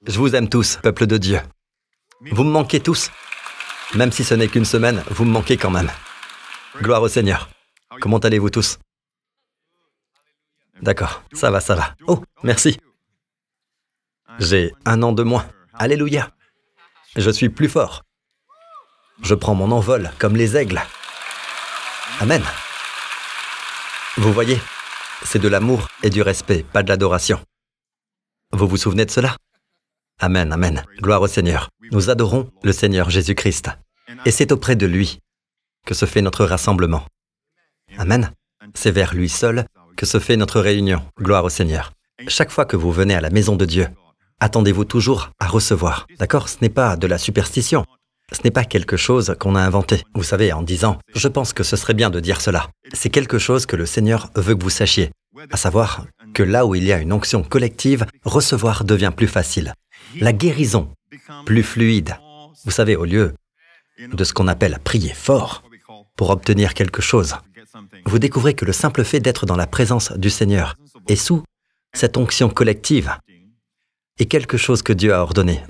Je vous aime tous, peuple de Dieu. Vous me manquez tous. Même si ce n'est qu'une semaine, vous me manquez quand même. Gloire au Seigneur. Comment allez-vous tous? D'accord, ça va, ça va. Oh, merci. J'ai 1 an de moins. Alléluia. Je suis plus fort. Je prends mon envol comme les aigles. Amen. Vous voyez, c'est de l'amour et du respect, pas de l'adoration. Vous vous souvenez de cela? Amen, amen. Gloire au Seigneur. Nous adorons le Seigneur Jésus-Christ. Et c'est auprès de lui que se fait notre rassemblement. Amen. C'est vers lui seul que se fait notre réunion. Gloire au Seigneur. Chaque fois que vous venez à la maison de Dieu, attendez-vous toujours à recevoir. D'accord? Ce n'est pas de la superstition. Ce n'est pas quelque chose qu'on a inventé. Vous savez, en disant « je pense que ce serait bien de dire cela », c'est quelque chose que le Seigneur veut que vous sachiez. À savoir que là où il y a une onction collective, recevoir devient plus facile. La guérison, plus fluide. Vous savez, au lieu de ce qu'on appelle prier fort pour obtenir quelque chose, vous découvrez que le simple fait d'être dans la présence du Seigneur et sous cette onction collective est quelque chose que Dieu a ordonné.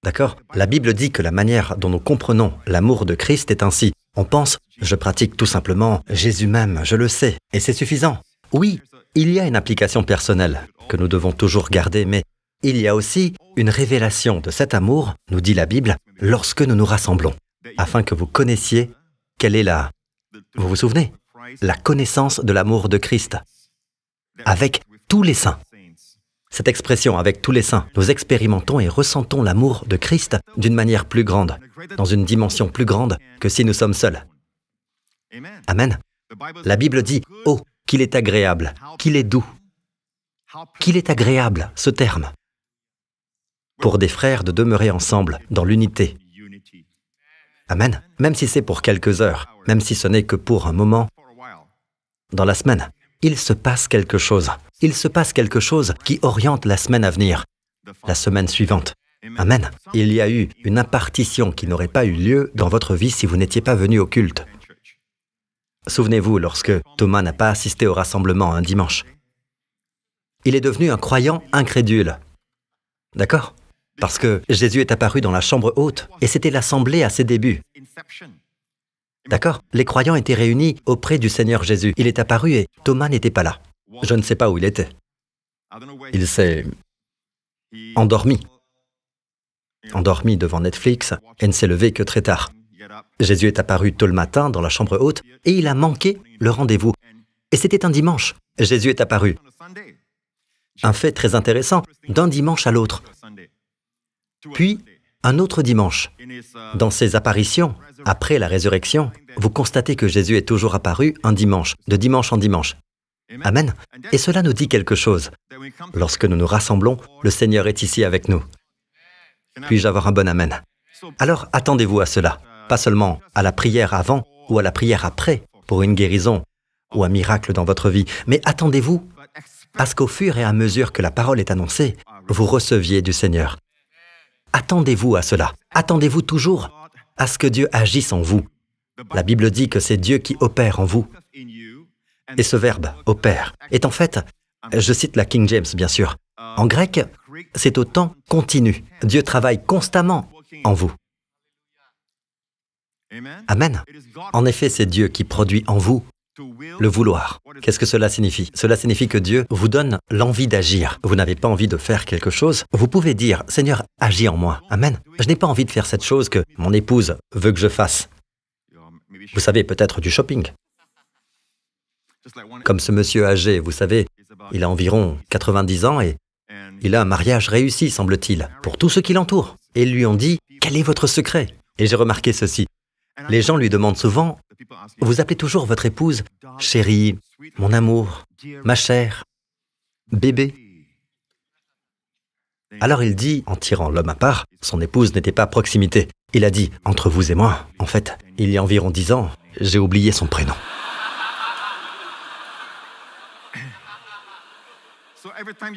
D'accord? La Bible dit que la manière dont nous comprenons l'amour de Christ est ainsi. On pense, je pratique tout simplement, Jésus m'aime, je le sais, et c'est suffisant. Oui, il y a une application personnelle que nous devons toujours garder, mais il y a aussi une révélation de cet amour, nous dit la Bible, lorsque nous nous rassemblons, afin que vous connaissiez quelle est la... Vous vous souvenez? La connaissance de l'amour de Christ, avec tous les saints. Cette expression, avec tous les saints, nous expérimentons et ressentons l'amour de Christ d'une manière plus grande, dans une dimension plus grande que si nous sommes seuls. Amen. La Bible dit « Oh, qu'il est agréable, qu'il est doux, qu'il est agréable, ce terme, pour des frères de demeurer ensemble dans l'unité. » Amen. Même si c'est pour quelques heures, même si ce n'est que pour un moment, dans la semaine, il se passe quelque chose. Il se passe quelque chose qui oriente la semaine à venir, la semaine suivante. Amen. Il y a eu une impartition qui n'aurait pas eu lieu dans votre vie si vous n'étiez pas venu au culte. Souvenez-vous, lorsque Thomas n'a pas assisté au rassemblement un dimanche, il est devenu un croyant incrédule. D'accord? Parce que Jésus est apparu dans la chambre haute, et c'était l'assemblée à ses débuts. D'accord? Les croyants étaient réunis auprès du Seigneur Jésus. Il est apparu et Thomas n'était pas là. Je ne sais pas où il était. Il s'est endormi. Endormi devant Netflix et ne s'est levé que très tard. Jésus est apparu tôt le matin dans la chambre haute et il a manqué le rendez-vous. Et c'était un dimanche. Jésus est apparu. Un fait très intéressant, d'un dimanche à l'autre. Puis, un autre dimanche. Dans ces apparitions, après la résurrection, vous constatez que Jésus est toujours apparu un dimanche, de dimanche en dimanche. Amen. Et cela nous dit quelque chose. Lorsque nous nous rassemblons, le Seigneur est ici avec nous. Puis-je avoir un bon amen? Alors, attendez-vous à cela. Pas seulement à la prière avant ou à la prière après pour une guérison ou un miracle dans votre vie, mais attendez-vous à ce qu'au fur et à mesure que la parole est annoncée, vous receviez du Seigneur. Attendez-vous à cela. Attendez-vous toujours à ce que Dieu agisse en vous. La Bible dit que c'est Dieu qui opère en vous. Et ce verbe « opère » est en fait, je cite la King James bien sûr, en grec, c'est au temps continu. Dieu travaille constamment en vous. Amen. En effet, c'est Dieu qui produit en vous le vouloir. Qu'est-ce que cela signifie? Cela signifie que Dieu vous donne l'envie d'agir. Vous n'avez pas envie de faire quelque chose. Vous pouvez dire, Seigneur, agis en moi. Amen. Je n'ai pas envie de faire cette chose que mon épouse veut que je fasse. Vous savez, peut-être du shopping. Comme ce monsieur âgé, vous savez, il a environ 90 ans et il a un mariage réussi, semble-t-il, pour tous ceux qui l'entourent. Et ils lui ont dit, quel est votre secret? Et j'ai remarqué ceci. Les gens lui demandent souvent, vous appelez toujours votre épouse « chérie »,« mon amour »,« ma chère »,« bébé ». Alors il dit, en tirant l'homme à part, son épouse n'était pas à proximité. Il a dit, entre vous et moi, en fait, il y a environ 10 ans, j'ai oublié son prénom.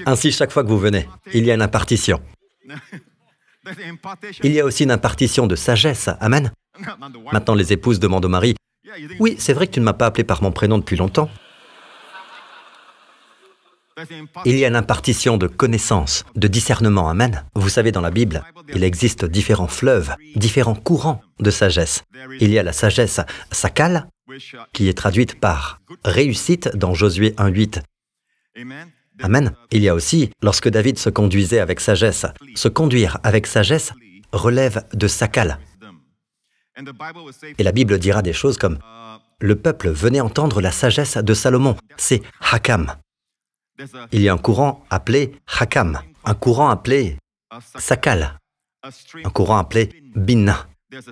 Ainsi, chaque fois que vous venez, il y a une impartition. Il y a aussi une impartition de sagesse. Amen. Maintenant, les épouses demandent au mari, « Oui, c'est vrai que tu ne m'as pas appelé par mon prénom depuis longtemps. » Il y a l'impartition de connaissances, de discernement, amen. Vous savez, dans la Bible, il existe différents fleuves, différents courants de sagesse. Il y a la sagesse sakal, qui est traduite par réussite dans Josué 1:8. Amen. Il y a aussi, lorsque David se conduisait avec sagesse, se conduire avec sagesse relève de sakal. Et la Bible dira des choses comme « Le peuple venait entendre la sagesse de Salomon », c'est hakam. Il y a un courant appelé hakam, un courant appelé sakal, un courant appelé binna,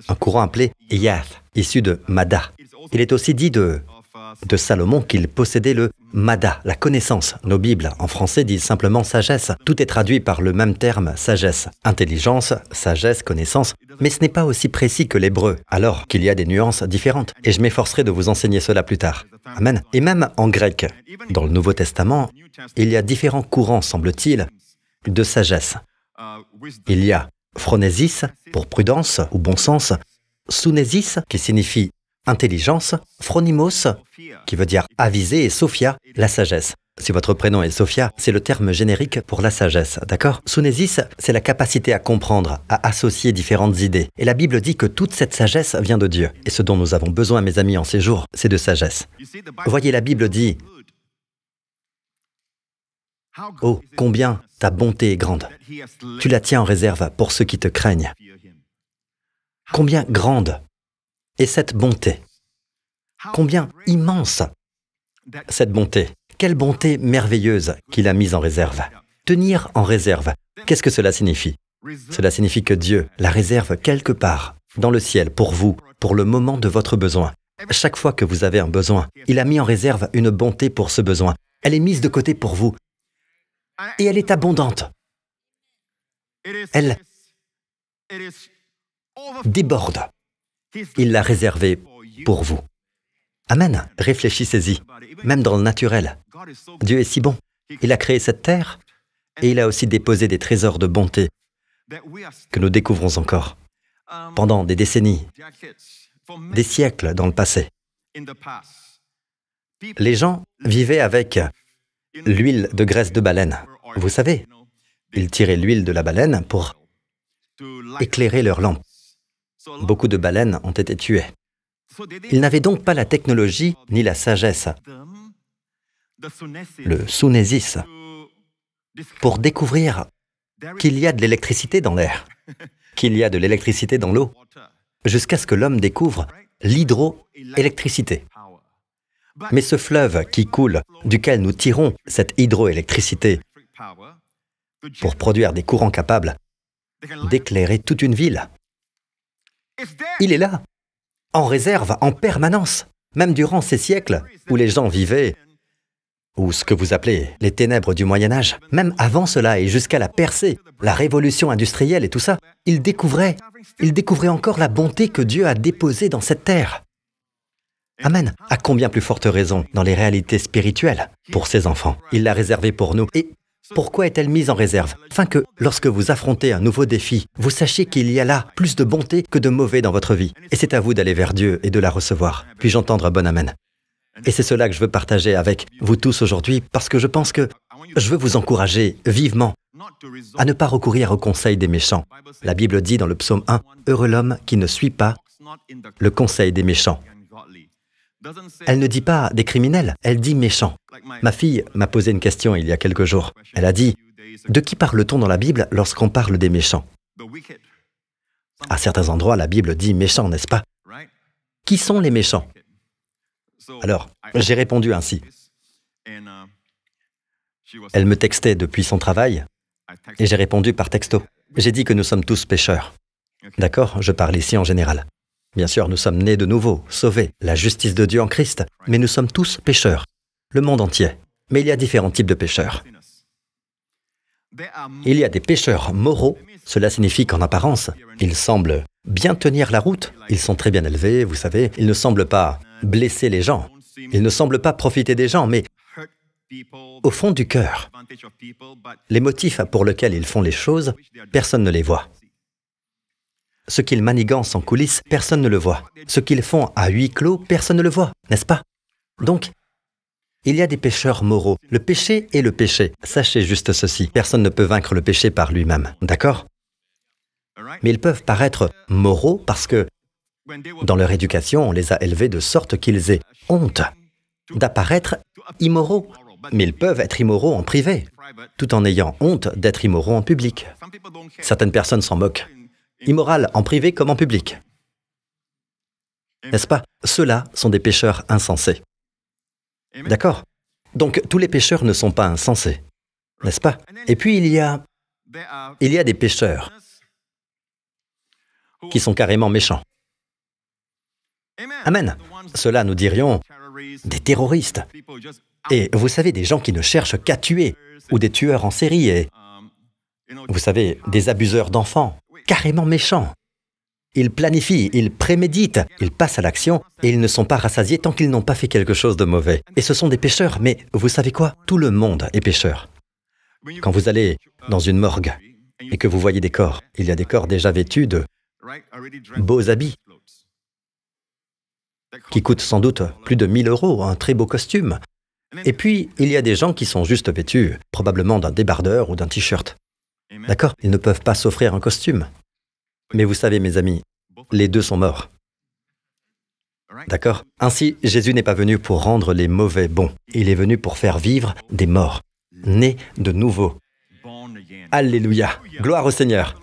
un courant appelé yath, issu de mada. Il est aussi dit de Salomon qu'il possédait le mada, la connaissance. Nos Bibles, en français, disent simplement sagesse. Tout est traduit par le même terme, sagesse. Intelligence, sagesse, connaissance. Mais ce n'est pas aussi précis que l'hébreu, alors qu'il y a des nuances différentes. Et je m'efforcerai de vous enseigner cela plus tard. Amen. Et même en grec, dans le Nouveau Testament, il y a différents courants, semble-t-il, de sagesse. Il y a phronésis, pour prudence ou bon sens, sounésis, qui signifie intelligence, phronimos, qui veut dire aviser, et Sophia, la sagesse. Si votre prénom est Sophia, c'est le terme générique pour la sagesse, d'accord? Sounésis, c'est la capacité à comprendre, à associer différentes idées. Et la Bible dit que toute cette sagesse vient de Dieu. Et ce dont nous avons besoin, mes amis, en ces jours, c'est de sagesse. Voyez, la Bible dit « Oh, combien ta bonté est grande! Tu la tiens en réserve pour ceux qui te craignent. Combien grande est cette bonté! Combien immense cette bonté! Quelle bonté merveilleuse qu'il a mise en réserve! Tenir en réserve, qu'est-ce que cela signifie? Cela signifie que Dieu la réserve quelque part, dans le ciel, pour vous, pour le moment de votre besoin. Chaque fois que vous avez un besoin, il a mis en réserve une bonté pour ce besoin. Elle est mise de côté pour vous. Et elle est abondante. Elle déborde. Il l'a réservée pour vous. Amen. Réfléchissez-y. Même dans le naturel, Dieu est si bon. Il a créé cette terre et il a aussi déposé des trésors de bonté que nous découvrons encore pendant des décennies, des siècles dans le passé. Les gens vivaient avec l'huile de graisse de baleine. Vous savez, ils tiraient l'huile de la baleine pour éclairer leurs lampes. Beaucoup de baleines ont été tuées. Ils n'avaient donc pas la technologie ni la sagesse, le sounésis, pour découvrir qu'il y a de l'électricité dans l'air, qu'il y a de l'électricité dans l'eau, jusqu'à ce que l'homme découvre l'hydroélectricité. Mais ce fleuve qui coule, duquel nous tirons cette hydroélectricité pour produire des courants capables d'éclairer toute une ville, il est là, en réserve, en permanence, même durant ces siècles où les gens vivaient, ou ce que vous appelez les ténèbres du Moyen-Âge, même avant cela et jusqu'à la percée, la révolution industrielle et tout ça, ils découvraient encore la bonté que Dieu a déposée dans cette terre. Amen. À combien plus forte raison dans les réalités spirituelles pour ses enfants. Il l'a réservée pour nous. Et pourquoi est-elle mise en réserve? Afin que, lorsque vous affrontez un nouveau défi, vous sachiez qu'il y a là plus de bonté que de mauvais dans votre vie. Et c'est à vous d'aller vers Dieu et de la recevoir. Puis-je entendre un bon amen? Et c'est cela que je veux partager avec vous tous aujourd'hui, parce que je pense que je veux vous encourager vivement à ne pas recourir au conseil des méchants. La Bible dit dans le psaume 1, « Heureux l'homme qui ne suit pas le conseil des méchants ». Elle ne dit pas des criminels, elle dit méchants. Ma fille m'a posé une question il y a quelques jours. Elle a dit, de qui parle-t-on dans la Bible lorsqu'on parle des méchants? À certains endroits, la Bible dit méchants, n'est-ce pas? Qui sont les méchants? Alors, j'ai répondu ainsi. Elle me textait depuis son travail et j'ai répondu par texto. J'ai dit que nous sommes tous pécheurs. D'accord? Je parle ici en général. Bien sûr, nous sommes nés de nouveau, sauvés, la justice de Dieu en Christ, mais nous sommes tous pécheurs, le monde entier. Mais il y a différents types de pécheurs. Il y a des pécheurs moraux, cela signifie qu'en apparence, ils semblent bien tenir la route, ils sont très bien élevés, vous savez, ils ne semblent pas blesser les gens, ils ne semblent pas profiter des gens, mais au fond du cœur, les motifs pour lesquels ils font les choses, personne ne les voit. Ce qu'ils manigancent en coulisses, personne ne le voit. Ce qu'ils font à huis clos, personne ne le voit, n'est-ce pas? Donc, Il y a des pécheurs moraux. Le péché est le péché. Sachez juste ceci. Personne ne peut vaincre le péché par lui-même. D'accord? Mais ils peuvent paraître moraux parce que dans leur éducation, on les a élevés de sorte qu'ils aient honte d'apparaître immoraux. Mais ils peuvent être immoraux en privé, tout en ayant honte d'être immoraux en public. Certaines personnes s'en moquent. Immoral en privé comme en public. N'est-ce pas? Ceux-là sont des pécheurs insensés. D'accord? Donc, tous les pécheurs ne sont pas insensés. N'est-ce pas? Et puis, il y a des pécheurs qui sont carrément méchants. Amen. Ceux-là, nous dirions, des terroristes. Et vous savez, des gens qui ne cherchent qu'à tuer, ou des tueurs en série, et vous savez, des abuseurs d'enfants, carrément méchants. Ils planifient, ils préméditent, ils passent à l'action, et ils ne sont pas rassasiés tant qu'ils n'ont pas fait quelque chose de mauvais. Et ce sont des pécheurs, mais vous savez quoi? Tout le monde est pécheur. Quand vous allez dans une morgue, et que vous voyez des corps, il y a des corps déjà vêtus de beaux habits, qui coûtent sans doute plus de 1 000 €, un très beau costume. Et puis, il y a des gens qui sont juste vêtus, probablement d'un débardeur ou d'un t-shirt. D'accord? Ils ne peuvent pas s'offrir un costume. Mais vous savez, mes amis, les deux sont morts. D'accord? Ainsi, Jésus n'est pas venu pour rendre les mauvais bons. Il est venu pour faire vivre des morts, nés de nouveau. Alléluia! Gloire au Seigneur!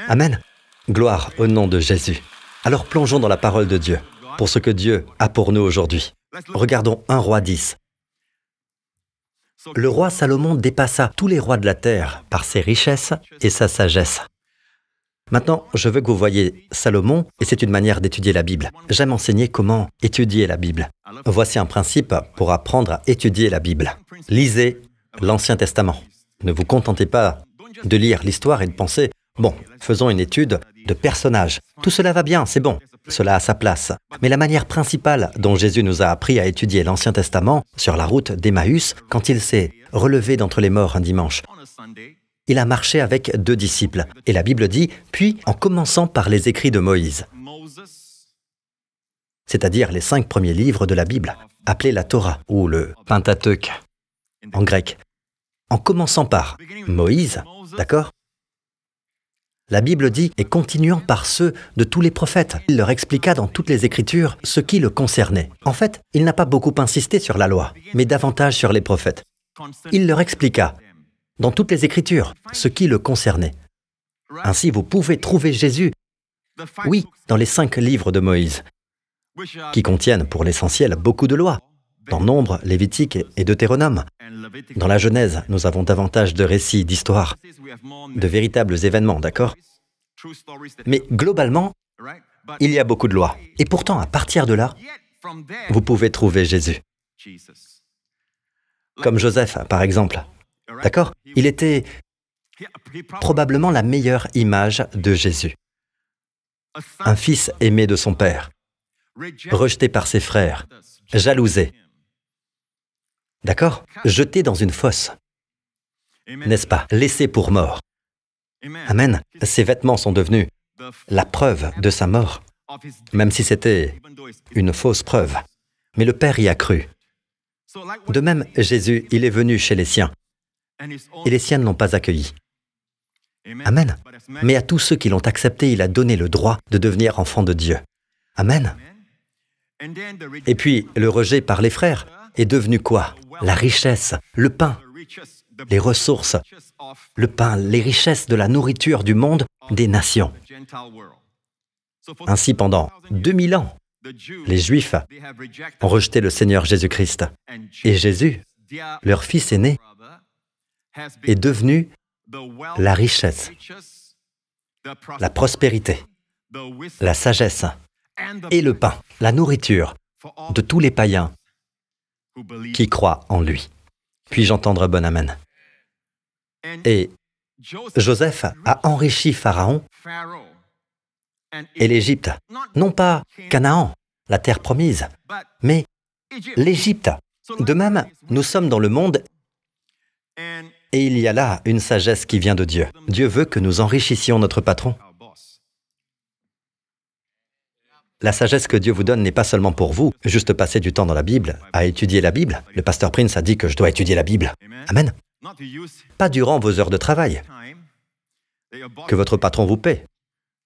Amen! Gloire au nom de Jésus. Alors plongeons dans la parole de Dieu, pour ce que Dieu a pour nous aujourd'hui. Regardons 1 Roi 10. Le roi Salomon dépassa tous les rois de la terre par ses richesses et sa sagesse. Maintenant, je veux que vous voyiez Salomon, et c'est une manière d'étudier la Bible. J'aime enseigner comment étudier la Bible. Voici un principe pour apprendre à étudier la Bible. Lisez l'Ancien Testament. Ne vous contentez pas de lire l'histoire et de penser « Bon, faisons une étude de personnages. Tout cela va bien, c'est bon. Cela a sa place. » Mais la manière principale dont Jésus nous a appris à étudier l'Ancien Testament, sur la route d'Emmaüs, quand il s'est relevé d'entre les morts un dimanche, il a marché avec 2 disciples. Et la Bible dit « Puis, en commençant par les écrits de Moïse », c'est-à-dire les 5 premiers livres de la Bible, appelés la Torah, ou le Pentateuque, en grec. En commençant par Moïse, d'accord? La Bible dit « Et continuant par ceux de tous les prophètes ». Il leur expliqua dans toutes les Écritures ce qui le concernait. En fait, il n'a pas beaucoup insisté sur la loi, mais davantage sur les prophètes. Il leur expliqua dans toutes les Écritures ce qui le concernait. Ainsi, vous pouvez trouver Jésus, oui, dans les 5 livres de Moïse, qui contiennent pour l'essentiel beaucoup de lois, dans Nombre, Lévitique et Deutéronome. Dans la Genèse, nous avons davantage de récits, d'histoires, de véritables événements, d'accord? Mais globalement, il y a beaucoup de lois. Et pourtant, à partir de là, vous pouvez trouver Jésus. Comme Joseph, par exemple. D'accord? Il était probablement la meilleure image de Jésus. Un fils aimé de son père, rejeté par ses frères, jalousé. D'accord? Jeté dans une fosse. N'est-ce pas? Laissé pour mort. Amen. Ses vêtements sont devenus la preuve de sa mort, même si c'était une fausse preuve. Mais le Père y a cru. De même, Jésus, il est venu chez les siens, et les siens ne l'ont pas accueilli. Amen. Mais à tous ceux qui l'ont accepté, il a donné le droit de devenir enfants de Dieu. Amen. Et puis, le rejet par les frères est devenu quoi? La richesse, le pain, les ressources, le pain, les richesses de la nourriture du monde des nations. Ainsi, pendant 2000 ans, les Juifs ont rejeté le Seigneur Jésus-Christ. Et Jésus, leur fils aîné, est devenu la richesse, la prospérité, la sagesse et le pain, la nourriture de tous les païens qui croient en lui. Puis-je entendre bon amen? Et Joseph a enrichi Pharaon et l'Égypte, non pas Canaan, la terre promise, mais l'Égypte. De même, nous sommes dans le monde et il y a là une sagesse qui vient de Dieu. Dieu veut que nous enrichissions notre patron. la sagesse que Dieu vous donne n'est pas seulement pour vous, juste passer du temps dans la Bible, à étudier la Bible. Le pasteur Prince a dit que je dois étudier la Bible. Amen. Pas durant vos heures de travail, que votre patron vous paie.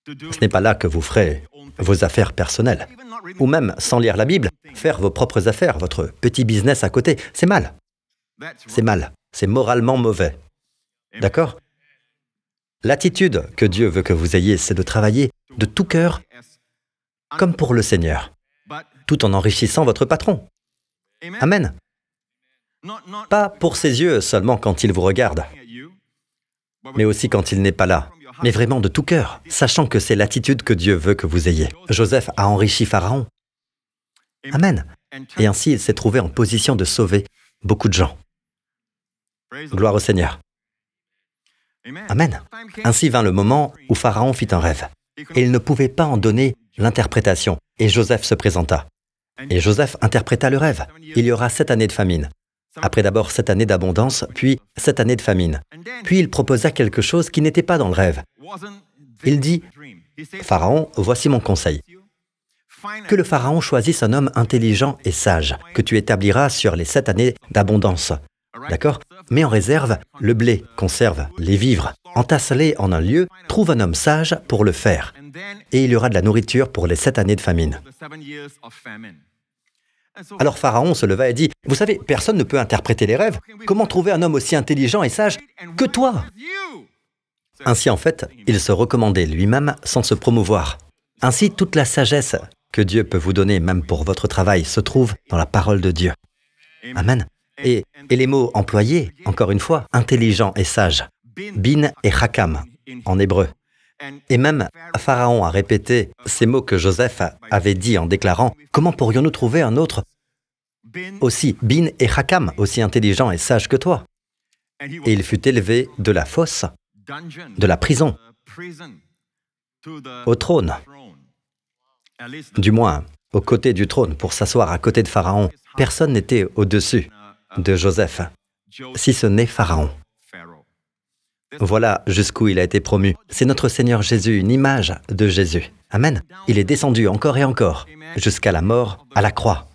Ce n'est pas là que vous ferez vos affaires personnelles. Ou même, sans lire la Bible, faire vos propres affaires, votre petit business à côté. C'est mal. C'est mal. C'est moralement mauvais. D'accord? L'attitude que Dieu veut que vous ayez, c'est de travailler de tout cœur, comme pour le Seigneur, tout en enrichissant votre patron. Amen. Pas pour ses yeux seulement quand il vous regarde, mais aussi quand il n'est pas là, mais vraiment de tout cœur, sachant que c'est l'attitude que Dieu veut que vous ayez. Joseph a enrichi Pharaon. Amen. Et ainsi, il s'est trouvé en position de sauver beaucoup de gens. Gloire au Seigneur. Amen. Ainsi vint le moment où Pharaon fit un rêve, et il ne pouvait pas en donner l'interprétation, et Joseph se présenta. Et Joseph interpréta le rêve. Il y aura 7 années de famine. Après d'abord 7 années d'abondance, puis 7 années de famine. Puis il proposa quelque chose qui n'était pas dans le rêve. Il dit, « Pharaon, voici mon conseil. Que le Pharaon choisisse un homme intelligent et sage, que tu établiras sur les 7 années d'abondance. D'accord? Mets en réserve le blé, conserve les vivres, entasse-les en un lieu, trouve un homme sage pour le faire. Et il y aura de la nourriture pour les 7 années de famine. » Alors Pharaon se leva et dit, « Vous savez, personne ne peut interpréter les rêves. Comment trouver un homme aussi intelligent et sage que toi ?» Ainsi, en fait, il se recommandait lui-même sans se promouvoir. Ainsi, toute la sagesse que Dieu peut vous donner, même pour votre travail, se trouve dans la parole de Dieu. Amen. Et les mots employés, encore une fois, intelligent et sage, bin et chakam en hébreu. Et même Pharaon a répété ces mots que Joseph avait dit en déclarant « Comment pourrions-nous trouver un autre aussi bin et chakam, aussi intelligent et sage que toi ?» Et il fut élevé de la fosse, de la prison, au trône, du moins au côté du trône, pour s'asseoir à côté de Pharaon. Personne n'était au-dessus de Joseph, si ce n'est Pharaon. Voilà jusqu'où il a été promu. C'est notre Seigneur Jésus, une image de Jésus. Amen. Il est descendu encore et encore, jusqu'à la mort, à la croix.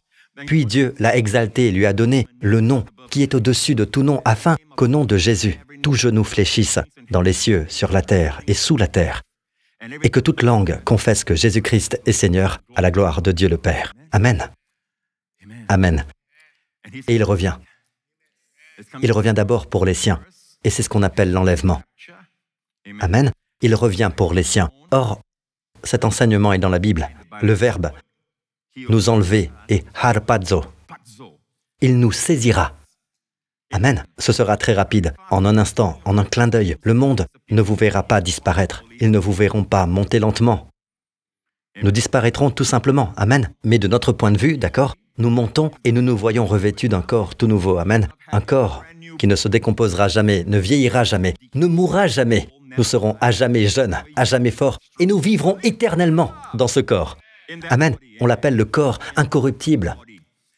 Puis Dieu l'a exalté et lui a donné le nom qui est au-dessus de tout nom, afin qu'au nom de Jésus, tout genou fléchisse dans les cieux, sur la terre et sous la terre, et que toute langue confesse que Jésus-Christ est Seigneur, à la gloire de Dieu le Père. Amen. Amen. Et il revient. Il revient d'abord pour les siens. Et c'est ce qu'on appelle l'enlèvement. Amen. Il revient pour les siens. Or, cet enseignement est dans la Bible. Le verbe « nous enlever » est « harpazo ». Il nous saisira. Amen. Ce sera très rapide. En un instant, en un clin d'œil, le monde ne vous verra pas disparaître. Ils ne vous verront pas monter lentement. Nous disparaîtrons tout simplement. Amen. Mais de notre point de vue, d'accord, nous montons et nous nous voyons revêtus d'un corps tout nouveau. Amen. Un corps qui ne se décomposera jamais, ne vieillira jamais, ne mourra jamais. Nous serons à jamais jeunes, à jamais forts, et nous vivrons éternellement dans ce corps. Amen. On l'appelle le corps incorruptible.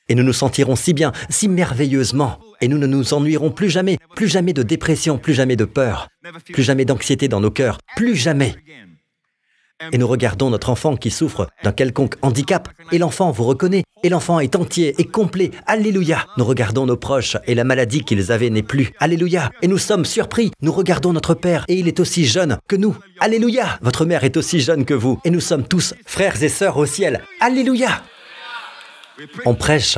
Et nous nous sentirons si bien, si merveilleusement, et nous ne nous ennuierons plus jamais de dépression, plus jamais de peur, plus jamais d'anxiété dans nos cœurs, plus jamais. Et nous regardons notre enfant qui souffre d'un quelconque handicap, et l'enfant vous reconnaît, et l'enfant est entier et complet. Alléluia. Nous regardons nos proches, et la maladie qu'ils avaient n'est plus. Alléluia. Et nous sommes surpris. Nous regardons notre père, et il est aussi jeune que nous. Alléluia. Votre mère est aussi jeune que vous, et nous sommes tous frères et sœurs au ciel. Alléluia. On prêche,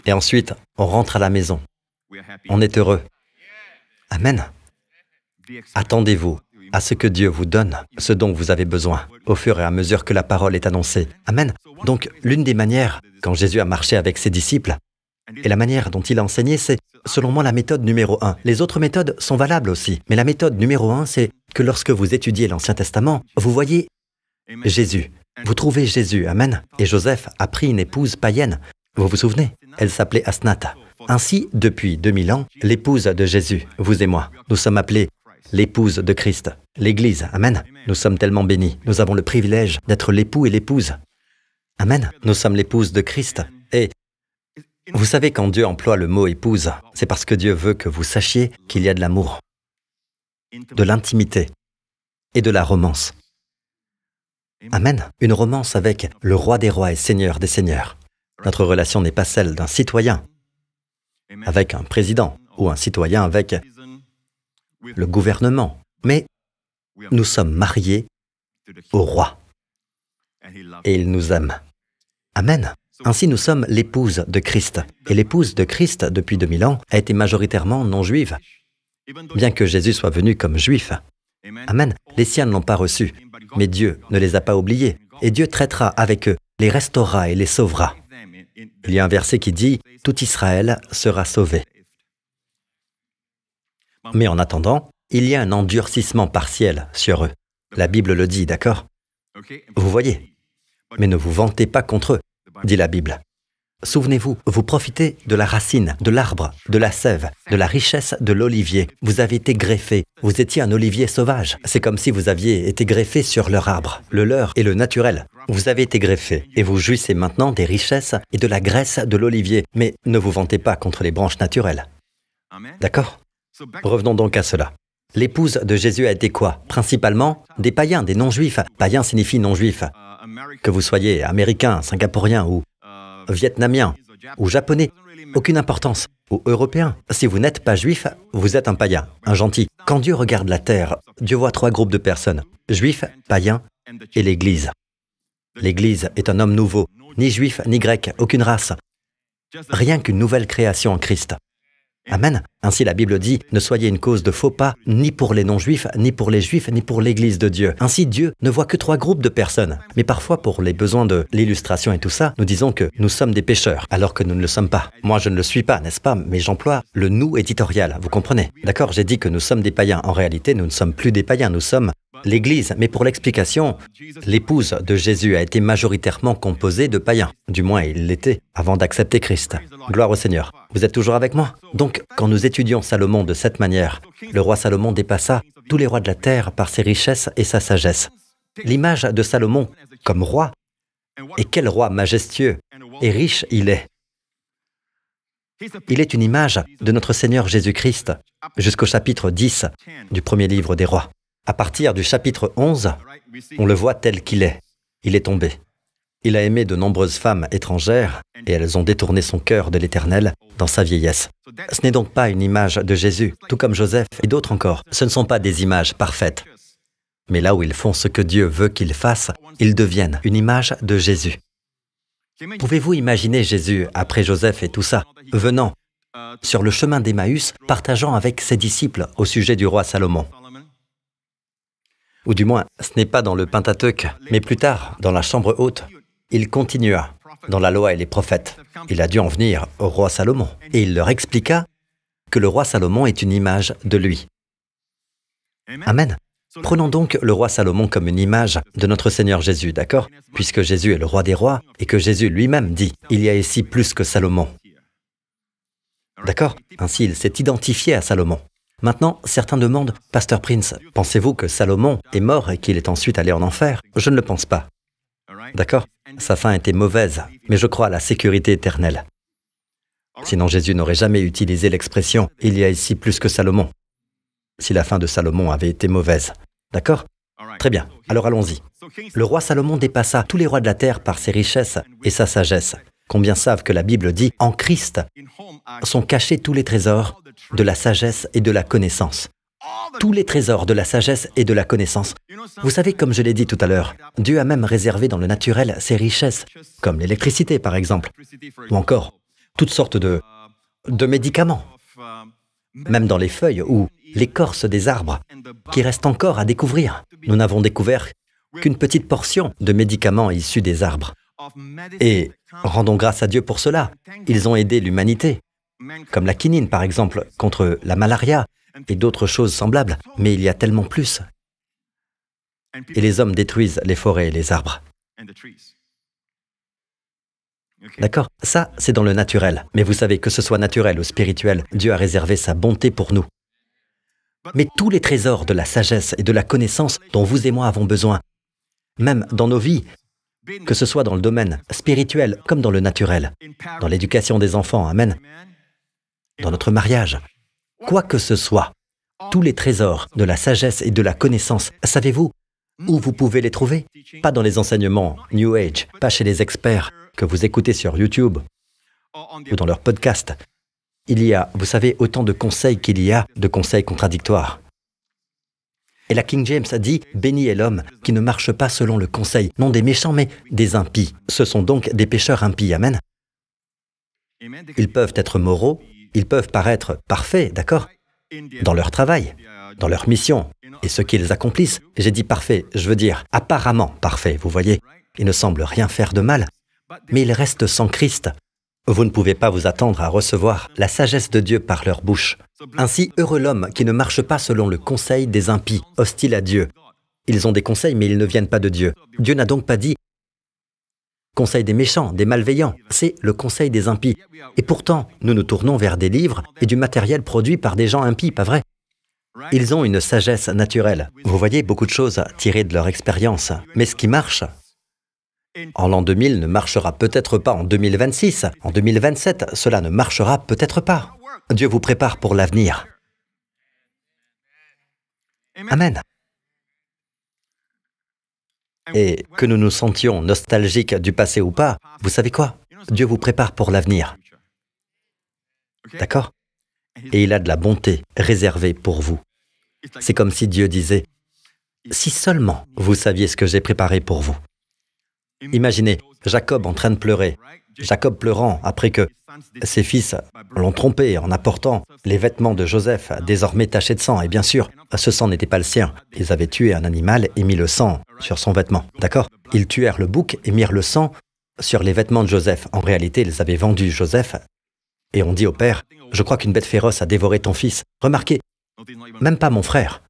et ensuite, on rentre à la maison. On est heureux. Amen. Attendez-vous à ce que Dieu vous donne, ce dont vous avez besoin, au fur et à mesure que la parole est annoncée. Amen. Donc, l'une des manières, quand Jésus a marché avec ses disciples, et la manière dont il a enseigné, c'est, selon moi, la méthode numéro 1. Les autres méthodes sont valables aussi, mais la méthode numéro 1, c'est que lorsque vous étudiez l'Ancien Testament, vous voyez Jésus. Vous trouvez Jésus. Amen. Et Joseph a pris une épouse païenne. Vous vous souvenez? Elle s'appelait Asnath. Ainsi, depuis 2000 ans, l'épouse de Jésus, vous et moi, nous sommes appelés l'épouse de Christ, l'Église. Amen. Nous sommes tellement bénis. Nous avons le privilège d'être l'époux et l'épouse. Amen. Nous sommes l'épouse de Christ. Et vous savez, quand Dieu emploie le mot épouse, c'est parce que Dieu veut que vous sachiez qu'il y a de l'amour, de l'intimité et de la romance. Amen. Une romance avec le roi des rois et seigneur des seigneurs. Notre relation n'est pas celle d'un citoyen avec un président ou un citoyen avec le gouvernement, mais nous sommes mariés au roi et il nous aime. Amen. Ainsi, nous sommes l'épouse de Christ. Et l'épouse de Christ, depuis 2000 ans, a été majoritairement non-juive, bien que Jésus soit venu comme juif. Amen. Les siens ne l'ont pas reçu, mais Dieu ne les a pas oubliés. Et Dieu traitera avec eux, les restaurera et les sauvera. Il y a un verset qui dit « Tout Israël sera sauvé ». Mais en attendant, il y a un endurcissement partiel sur eux. La Bible le dit, d'accord? Vous voyez? Mais ne vous vantez pas contre eux, dit la Bible. Souvenez-vous, vous profitez de la racine, de l'arbre, de la sève, de la richesse de l'olivier. Vous avez été greffé. Vous étiez un olivier sauvage. C'est comme si vous aviez été greffé sur leur arbre. Le leur est le naturel. Vous avez été greffé et vous jouissez maintenant des richesses et de la graisse de l'olivier. Mais ne vous vantez pas contre les branches naturelles. D'accord? Revenons donc à cela. L'épouse de Jésus a été quoi? Principalement des païens, des non-juifs. Païen signifie non-juif. Que vous soyez américain, singapourien ou vietnamien ou japonais, aucune importance. Ou européen. Si vous n'êtes pas juif, vous êtes un païen, un gentil. Quand Dieu regarde la terre, Dieu voit 3 groupes de personnes. Juifs, païens et l'Église. L'Église est un homme nouveau, ni juif, ni grec, aucune race. Rien qu'une nouvelle création en Christ. Amen. Ainsi la Bible dit, ne soyez une cause de faux pas, ni pour les non-juifs, ni pour les juifs, ni pour l'Église de Dieu. Ainsi Dieu ne voit que 3 groupes de personnes. Mais parfois, pour les besoins de l'illustration et tout ça, nous disons que nous sommes des pécheurs, alors que nous ne le sommes pas. Moi, je ne le suis pas, n'est-ce pas? Mais j'emploie le « nous » éditorial, vous comprenez? D'accord, j'ai dit que nous sommes des païens. En réalité, nous ne sommes plus des païens, nous sommes l'Église. Mais pour l'explication, l'épouse de Jésus a été majoritairement composée de païens. Du moins, il l'était avant d'accepter Christ. Gloire au Seigneur. Vous êtes toujours avec moi? Donc, quand nous étudions Salomon de cette manière, le roi Salomon dépassa tous les rois de la terre par ses richesses et sa sagesse. L'image de Salomon comme roi, et quel roi majestueux et riche il est. Il est une image de notre Seigneur Jésus-Christ jusqu'au chapitre 10 du premier livre des rois. À partir du chapitre 11, on le voit tel qu'il est. Il est tombé. Il a aimé de nombreuses femmes étrangères et elles ont détourné son cœur de l'Éternel dans sa vieillesse. Ce n'est donc pas une image de Jésus, tout comme Joseph et d'autres encore. Ce ne sont pas des images parfaites. Mais là où ils font ce que Dieu veut qu'ils fassent, ils deviennent une image de Jésus. Pouvez-vous imaginer Jésus, après Joseph et tout ça, venant sur le chemin d'Emmaüs, partageant avec ses disciples au sujet du roi Salomon? Ou du moins, ce n'est pas dans le Pentateuque, mais plus tard, dans la chambre haute. Il continua dans la loi et les prophètes. Il a dû en venir au roi Salomon. Et il leur expliqua que le roi Salomon est une image de lui. Amen. Prenons donc le roi Salomon comme une image de notre Seigneur Jésus, d'accord? Puisque Jésus est le roi des rois et que Jésus lui-même dit « Il y a ici plus que Salomon ». D'accord? Ainsi, il s'est identifié à Salomon. Maintenant, certains demandent « Pasteur Prince, pensez-vous que Salomon est mort et qu'il est ensuite allé en enfer ?» Je ne le pense pas. D'accord? Sa fin était mauvaise, mais je crois à la sécurité éternelle. Sinon Jésus n'aurait jamais utilisé l'expression « Il y a ici plus que Salomon », si la fin de Salomon avait été mauvaise. D'accord? Très bien, alors allons-y. Le roi Salomon dépassa tous les rois de la terre par ses richesses et sa sagesse. Combien savent que la Bible dit « En Christ sont cachés tous les trésors de la sagesse et de la connaissance ». Tous les trésors de la sagesse et de la connaissance. Vous savez, comme je l'ai dit tout à l'heure, Dieu a même réservé dans le naturel ses richesses, comme l'électricité par exemple, ou encore toutes sortes de médicaments, même dans les feuilles ou l'écorce des arbres, qui restent encore à découvrir. Nous n'avons découvert qu'une petite portion de médicaments issus des arbres. Et rendons grâce à Dieu pour cela. Ils ont aidé l'humanité, comme la quinine par exemple, contre la malaria, et d'autres choses semblables, mais il y a tellement plus. Et les hommes détruisent les forêts et les arbres. D'accord? Ça, c'est dans le naturel. Mais vous savez, que ce soit naturel ou spirituel, Dieu a réservé sa bonté pour nous. Mais tous les trésors de la sagesse et de la connaissance dont vous et moi avons besoin, même dans nos vies, que ce soit dans le domaine spirituel comme dans le naturel, dans l'éducation des enfants, amen, dans notre mariage, quoi que ce soit, tous les trésors de la sagesse et de la connaissance, savez-vous, Où vous pouvez les trouver? Pas dans les enseignements New Age, pas chez les experts que vous écoutez sur YouTube ou dans leurs podcasts. Il y a, vous savez, autant de conseils qu'il y a de conseils contradictoires. Et la King James a dit « Béni est l'homme qui ne marche pas selon le conseil, non des méchants, mais des impies. Ce sont donc des pécheurs impies. » Amen. Ils peuvent être moraux, ils peuvent paraître parfaits, d'accord? Dans leur travail, dans leur mission, et ce qu'ils accomplissent. J'ai dit parfait, je veux dire apparemment parfait, vous voyez. Ils ne semblent rien faire de mal, mais ils restent sans Christ. Vous ne pouvez pas vous attendre à recevoir la sagesse de Dieu par leur bouche. Ainsi, heureux l'homme qui ne marche pas selon le conseil des impies, hostiles à Dieu. Ils ont des conseils, mais ils ne viennent pas de Dieu. Dieu n'a donc pas dit conseil des méchants, des malveillants. C'est le conseil des impies. Et pourtant, nous nous tournons vers des livres et du matériel produit par des gens impies, pas vrai? Ils ont une sagesse naturelle. Vous voyez, beaucoup de choses tirées de leur expérience. Mais ce qui marche en l'an 2000 ne marchera peut-être pas en 2026. En 2027, cela ne marchera peut-être pas. Dieu vous prépare pour l'avenir. Amen. Et que nous nous sentions nostalgiques du passé ou pas, vous savez quoi? Dieu vous prépare pour l'avenir. D'accord? Et il a de la bonté réservée pour vous. C'est comme si Dieu disait, « Si seulement vous saviez ce que j'ai préparé pour vous. » Imaginez Jacob en train de pleurer, Jacob pleurant après que ses fils l'ont trompé en apportant les vêtements de Joseph désormais tachés de sang. Et bien sûr, ce sang n'était pas le sien. Ils avaient tué un animal et mis le sang sur son vêtement. D'accord? Ils tuèrent le bouc et mirent le sang sur les vêtements de Joseph. En réalité, ils avaient vendu Joseph et on dit au père, « Je crois qu'une bête féroce a dévoré ton fils. Remarquez, même pas mon frère. »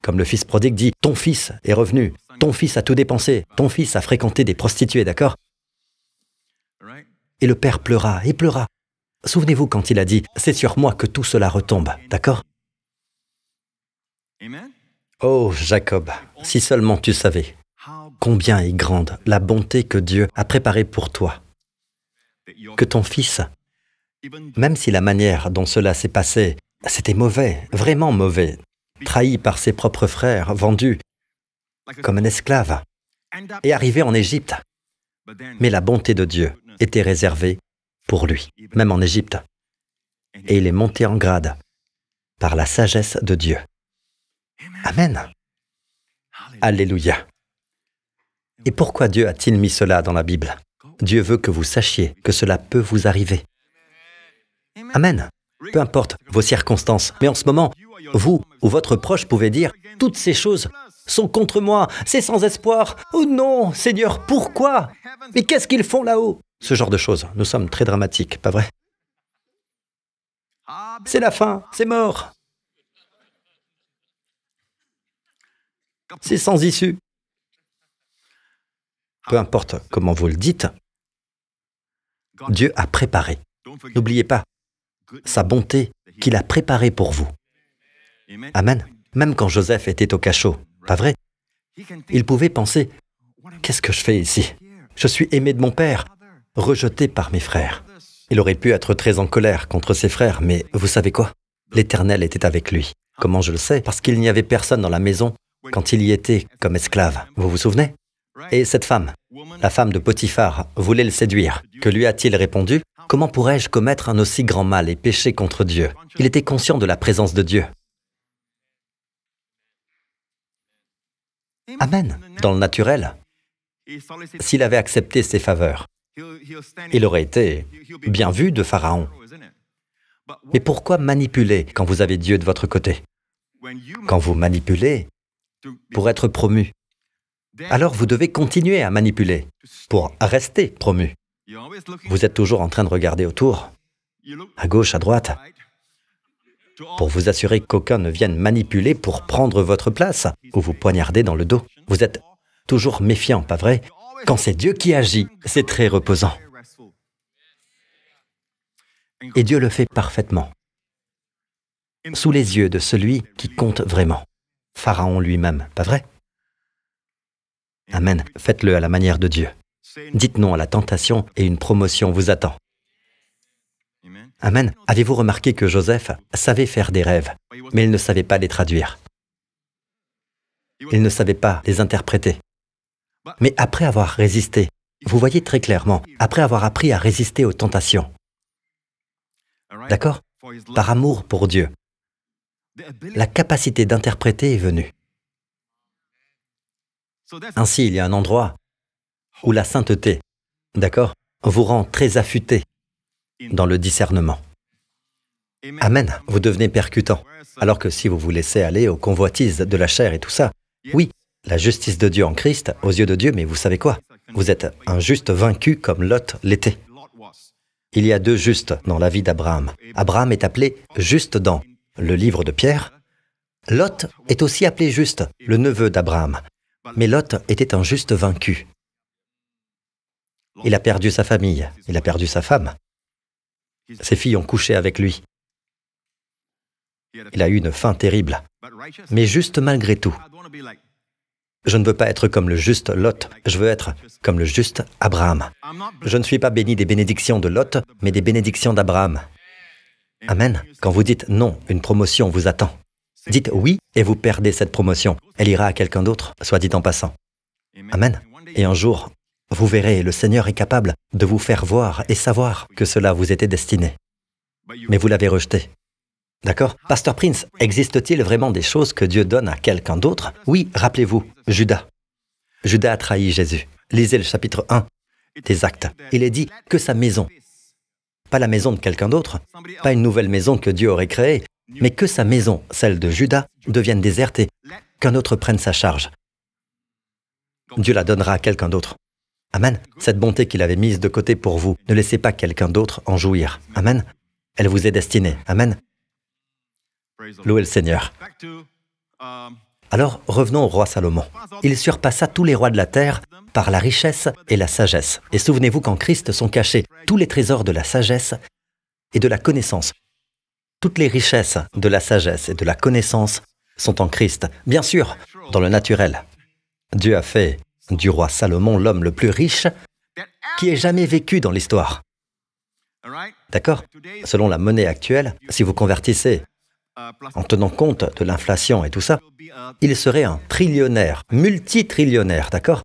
Comme le fils prodigue dit, « Ton fils est revenu. Ton fils a tout dépensé. Ton fils a fréquenté des prostituées. » D'accord? Et le père pleura et pleura. Souvenez-vous quand il a dit, « C'est sur moi que tout cela retombe. » D'accord? Oh, Jacob, si seulement tu savais combien est grande la bonté que Dieu a préparée pour toi. Que ton fils, même si la manière dont cela s'est passé, c'était mauvais, vraiment mauvais, trahi par ses propres frères, vendu comme un esclave, et arrivé en Égypte. Mais la bonté de Dieu était réservée pour lui, même en Égypte. Et il est monté en grade par la sagesse de Dieu. Amen. Alléluia. Et pourquoi Dieu a-t-il mis cela dans la Bible? Dieu veut que vous sachiez que cela peut vous arriver. Amen. Peu importe vos circonstances, mais en ce moment, vous ou votre proche pouvez dire « Toutes ces choses sont contre moi, c'est sans espoir. Oh non, Seigneur, pourquoi? Mais qu'est-ce qu'ils font là-haut ?» Ce genre de choses. Nous sommes très dramatiques, pas vrai? C'est la fin, c'est mort. C'est sans issue. Peu importe comment vous le dites, Dieu a préparé. N'oubliez pas sa bonté qu'il a préparée pour vous. Amen. Même quand Joseph était au cachot, pas vrai? Il pouvait penser, « Qu'est-ce que je fais ici? Je suis aimé de mon père, rejeté par mes frères. » Il aurait pu être très en colère contre ses frères, mais vous savez quoi? L'Éternel était avec lui. Comment je le sais? Parce qu'il n'y avait personne dans la maison quand il y était comme esclave. Vous vous souvenez? Et cette femme, la femme de Potiphar, voulait le séduire. Que lui a-t-il répondu? « Comment pourrais-je commettre un aussi grand mal et pécher contre Dieu ?» Il était conscient de la présence de Dieu. Amen. Dans le naturel, s'il avait accepté ses faveurs, il aurait été bien vu de Pharaon. Mais pourquoi manipuler quand vous avez Dieu de votre côté? Quand vous manipulez pour être promu, alors vous devez continuer à manipuler pour rester promu. Vous êtes toujours en train de regarder autour, à gauche, à droite, pour vous assurer qu'aucun ne vienne manipuler pour prendre votre place ou vous poignarder dans le dos. Vous êtes toujours méfiant, pas vrai? Quand c'est Dieu qui agit, c'est très reposant. Et Dieu le fait parfaitement, sous les yeux de celui qui compte vraiment, Pharaon lui-même, pas vrai? Amen. Faites-le à la manière de Dieu. Dites non à la tentation et une promotion vous attend. Amen. Avez-vous remarqué que Joseph savait faire des rêves, mais il ne savait pas les traduire? Il ne savait pas les interpréter. Mais après avoir résisté, vous voyez très clairement, après avoir appris à résister aux tentations, d'accord? Par amour pour Dieu, la capacité d'interpréter est venue. Ainsi, il y a un endroit où la sainteté, d'accord, vous rend très affûté dans le discernement. Amen, vous devenez percutant. Alors que si vous vous laissez aller aux convoitises de la chair et tout ça, oui, la justice de Dieu en Christ, aux yeux de Dieu, mais vous savez quoi? Vous êtes un juste vaincu comme Lot l'était. Il y a deux justes dans la vie d'Abraham. Abraham est appelé juste dans le livre de Pierre. Lot est aussi appelé juste, le neveu d'Abraham. Mais Lot était un juste vaincu. Il a perdu sa famille, il a perdu sa femme. Ses filles ont couché avec lui. Il a eu une fin terrible. Mais juste malgré tout, je ne veux pas être comme le juste Lot, je veux être comme le juste Abraham. Je ne suis pas béni des bénédictions de Lot, mais des bénédictions d'Abraham. Amen. Quand vous dites non, une promotion vous attend. Dites oui et vous perdez cette promotion. Elle ira à quelqu'un d'autre, soit dit en passant. Amen. Et un jour, vous verrez, le Seigneur est capable de vous faire voir et savoir que cela vous était destiné. Mais vous l'avez rejeté. D'accord? Pasteur Prince, existe-t-il vraiment des choses que Dieu donne à quelqu'un d'autre? Oui, rappelez-vous, Judas. Judas a trahi Jésus. Lisez le chapitre 1 des Actes. Il est dit que sa maison, pas la maison de quelqu'un d'autre, pas une nouvelle maison que Dieu aurait créée, mais que sa maison, celle de Judas, devienne déserte et qu'un autre prenne sa charge. Dieu la donnera à quelqu'un d'autre. Amen. Cette bonté qu'il avait mise de côté pour vous, ne laissez pas quelqu'un d'autre en jouir. Amen. Elle vous est destinée. Amen. Louez le Seigneur. Alors, revenons au roi Salomon. Il surpassa tous les rois de la terre par la richesse et la sagesse. Et souvenez-vous qu'en Christ sont cachés tous les trésors de la sagesse et de la connaissance. Toutes les richesses de la sagesse et de la connaissance sont en Christ. Bien sûr, dans le naturel. Dieu a fait du roi Salomon l'homme le plus riche qui ait jamais vécu dans l'histoire. D'accord? Selon la monnaie actuelle, si vous convertissez en tenant compte de l'inflation et tout ça, il serait un trillionnaire, multitillionnaire, d'accord?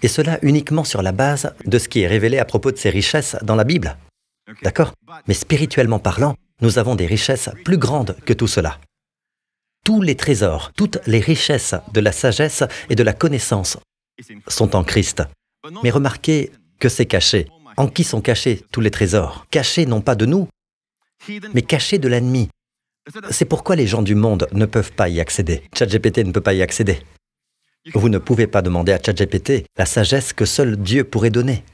Et cela uniquement sur la base de ce qui est révélé à propos de ses richesses dans la Bible. D'accord? Mais spirituellement parlant, nous avons des richesses plus grandes que tout cela. Tous les trésors, toutes les richesses de la sagesse et de la connaissance sont en Christ. Mais remarquez que c'est caché. En qui sont cachés tous les trésors? Cachés non pas de nous, mais cachés de l'ennemi. C'est pourquoi les gens du monde ne peuvent pas y accéder. ChatGPT ne peut pas y accéder. Vous ne pouvez pas demander à ChatGPT la sagesse que seul Dieu pourrait donner.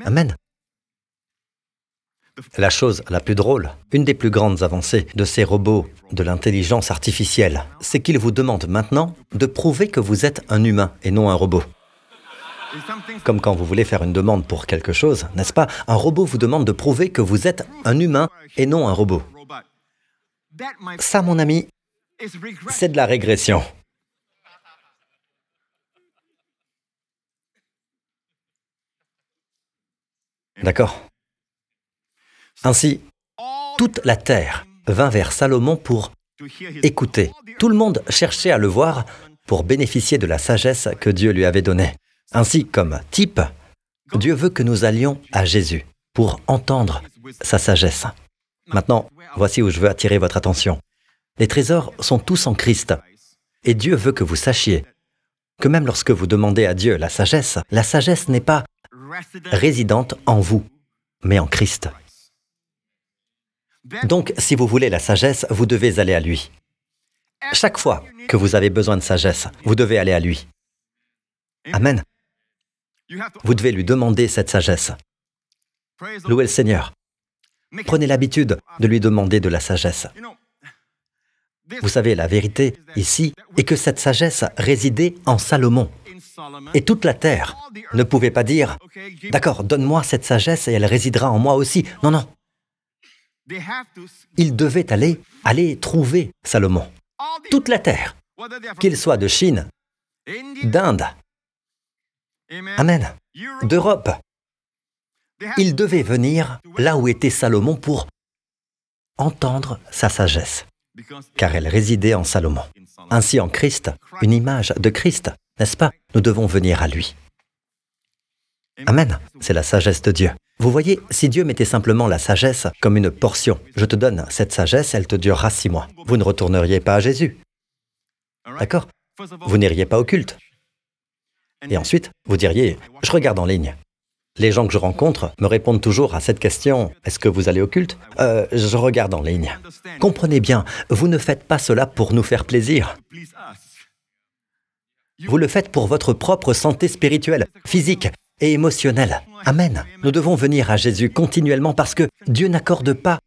Amen. La chose la plus drôle, une des plus grandes avancées de ces robots de l'intelligence artificielle, c'est qu'ils vous demandent maintenant de prouver que vous êtes un humain et non un robot. Comme quand vous voulez faire une demande pour quelque chose, n'est-ce pas? Un robot vous demande de prouver que vous êtes un humain et non un robot. Ça, mon ami, c'est de la régression. D'accord? Ainsi, toute la terre vint vers Salomon pour écouter. Tout le monde cherchait à le voir pour bénéficier de la sagesse que Dieu lui avait donnée. Ainsi, comme type, Dieu veut que nous allions à Jésus pour entendre sa sagesse. Maintenant, voici où je veux attirer votre attention. Les trésors sont tous en Christ. Et Dieu veut que vous sachiez que même lorsque vous demandez à Dieu la sagesse n'est pas résidente en vous, mais en Christ. Donc, si vous voulez la sagesse, vous devez aller à lui. Chaque fois que vous avez besoin de sagesse, vous devez aller à lui. Amen. Vous devez lui demander cette sagesse. Louez le Seigneur. Prenez l'habitude de lui demander de la sagesse. Vous savez, la vérité ici est que cette sagesse résidait en Salomon. Et toute la terre ne pouvait pas dire « D'accord, donne-moi cette sagesse et elle résidera en moi aussi. » Non, non. Il devait aller trouver Salomon. Toute la terre, qu'il soit de Chine, d'Inde, Amen, d'Europe. Il devait venir là où était Salomon pour entendre sa sagesse, car elle résidait en Salomon. Ainsi en Christ, une image de Christ, n'est-ce pas? Nous devons venir à lui. Amen. C'est la sagesse de Dieu. Vous voyez, si Dieu mettait simplement la sagesse comme une portion, je te donne cette sagesse, elle te durera 6 mois. Vous ne retourneriez pas à Jésus. D'accord? Vous n'iriez pas au culte. Et ensuite, vous diriez, je regarde en ligne. Les gens que je rencontre me répondent toujours à cette question, est-ce que vous allez au culte? Je regarde en ligne. Comprenez bien, vous ne faites pas cela pour nous faire plaisir. Vous le faites pour votre propre santé spirituelle, physique et émotionnelle. Amen. Nous devons venir à Jésus continuellement parce que Dieu n'accorde pas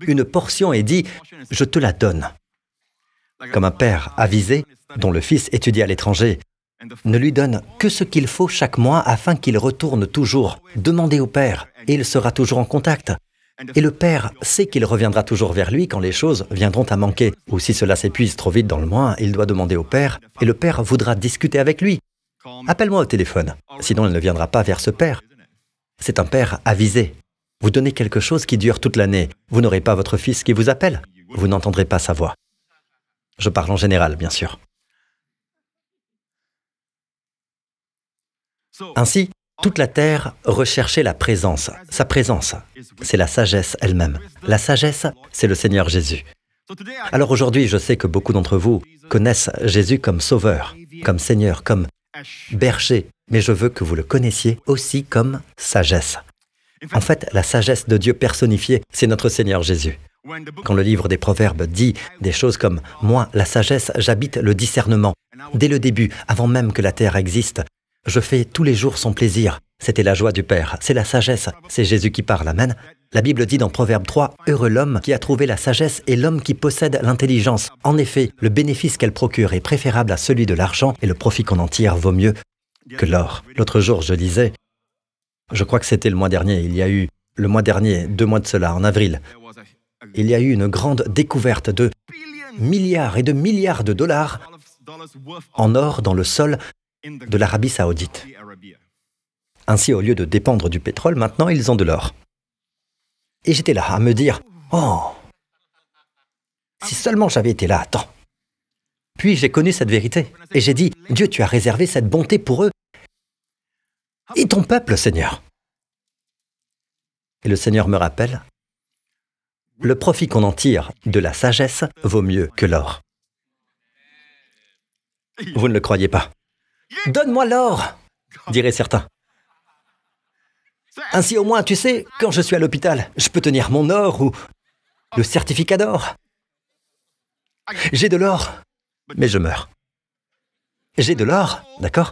une portion et dit, je te la donne. Comme un père avisé, dont le fils étudie à l'étranger, ne lui donne que ce qu'il faut chaque mois afin qu'il retourne toujours. Demandez au Père et il sera toujours en contact. Et le Père sait qu'il reviendra toujours vers lui quand les choses viendront à manquer. Ou si cela s'épuise trop vite dans le mois, il doit demander au Père et le Père voudra discuter avec lui. Appelle-moi au téléphone, sinon il ne viendra pas vers ce Père. C'est un Père avisé. Vous donnez quelque chose qui dure toute l'année. Vous n'aurez pas votre fils qui vous appelle. Vous n'entendrez pas sa voix. Je parle en général, bien sûr. Ainsi, toute la terre recherchait la présence. Sa présence, c'est la sagesse elle-même. La sagesse, c'est le Seigneur Jésus. Alors aujourd'hui, je sais que beaucoup d'entre vous connaissent Jésus comme Sauveur, comme Seigneur, comme berger, mais je veux que vous le connaissiez aussi comme sagesse. En fait, la sagesse de Dieu personnifiée, c'est notre Seigneur Jésus. Quand le livre des Proverbes dit des choses comme « Moi, la sagesse, j'habite le discernement ». Dès le début, avant même que la terre existe, je fais tous les jours son plaisir. C'était la joie du Père, c'est la sagesse, c'est Jésus qui parle, amen. La Bible dit dans Proverbe 3, « Heureux l'homme qui a trouvé la sagesse et l'homme qui possède l'intelligence. En effet, le bénéfice qu'elle procure est préférable à celui de l'argent et le profit qu'on en tire vaut mieux que l'or. » L'autre jour, je lisais, je crois que c'était le mois dernier, 2 mois de cela, en avril, il y a eu une grande découverte de milliards et de milliards de dollars en or dans le sol de l'Arabie Saoudite. Ainsi, au lieu de dépendre du pétrole, maintenant, ils ont de l'or. Et j'étais là à me dire, « Oh, si seulement j'avais été là, attends. » Puis j'ai connu cette vérité, et j'ai dit, « Dieu, tu as réservé cette bonté pour eux. Et ton peuple, Seigneur. » Et le Seigneur me rappelle, « Le profit qu'on en tire de la sagesse vaut mieux que l'or. » Vous ne le croyez pas. « Donne-moi l'or !» diraient certains. Ainsi au moins, tu sais, quand je suis à l'hôpital, je peux tenir mon or ou le certificat d'or. J'ai de l'or, mais je meurs. J'ai de l'or, d'accord,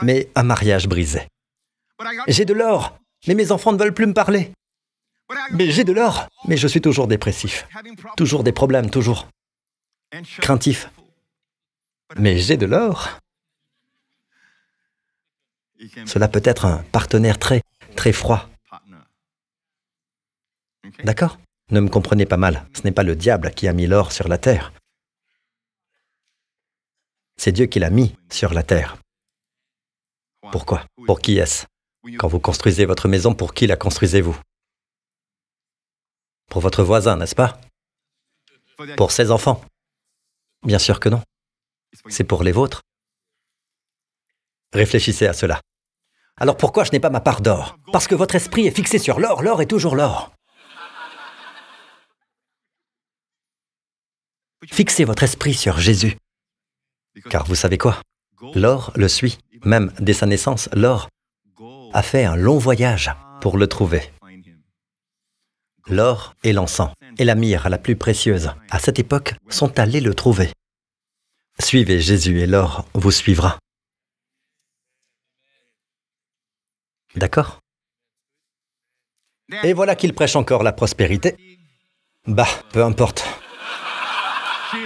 mais un mariage brisé. J'ai de l'or, mais mes enfants ne veulent plus me parler. Mais j'ai de l'or, mais je suis toujours dépressif. Toujours des problèmes, toujours craintif. Mais j'ai de l'or. Cela peut être un partenaire très froid. D'accord? Ne me comprenez pas mal, ce n'est pas le diable qui a mis l'or sur la terre. C'est Dieu qui l'a mis sur la terre. Pourquoi? Pour qui est-ce? Quand vous construisez votre maison, pour qui la construisez-vous? Pour votre voisin, n'est-ce pas? Pour ses enfants? Bien sûr que non. C'est pour les vôtres. Réfléchissez à cela. Alors pourquoi je n'ai pas ma part d'or? Parce que votre esprit est fixé sur l'or, l'or est toujours l'or. Fixez votre esprit sur Jésus. Car vous savez quoi? L'or le suit. Même dès sa naissance, l'or a fait un long voyage pour le trouver. L'or et l'encens et la myrrhe la plus précieuse, à cette époque, sont allés le trouver. Suivez Jésus et l'or vous suivra. D'accord? Et voilà qu'il prêche encore la prospérité. Bah, peu importe.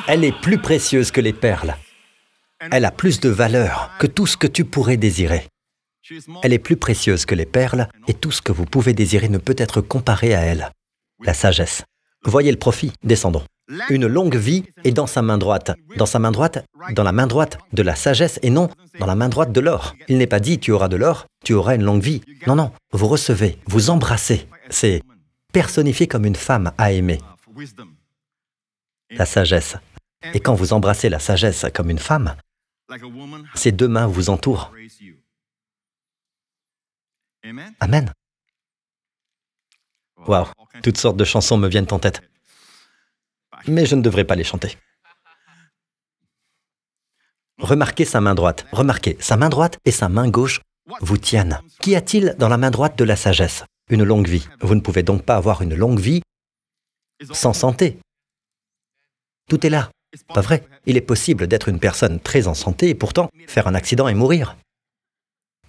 Elle est plus précieuse que les perles. Elle a plus de valeur que tout ce que tu pourrais désirer. Elle est plus précieuse que les perles et tout ce que vous pouvez désirer ne peut être comparé à elle. La sagesse. Voyez le profit, descendons. Une longue vie est dans sa main droite. Dans sa main droite, dans la main droite de la sagesse et non dans la main droite de l'or. Il n'est pas dit tu auras de l'or, tu auras une longue vie. Non, non, vous recevez, vous embrassez. C'est personnifié comme une femme à aimer. La sagesse. Et quand vous embrassez la sagesse comme une femme, ces deux mains vous entourent. Amen. Waouh, toutes sortes de chansons me viennent en tête. Mais je ne devrais pas les chanter. Remarquez sa main droite. Remarquez, sa main droite et sa main gauche vous tiennent. Qu'y a-t-il dans la main droite de la sagesse? Une longue vie. Vous ne pouvez donc pas avoir une longue vie sans santé. Tout est là. Pas vrai? Il est possible d'être une personne très en santé et pourtant faire un accident et mourir.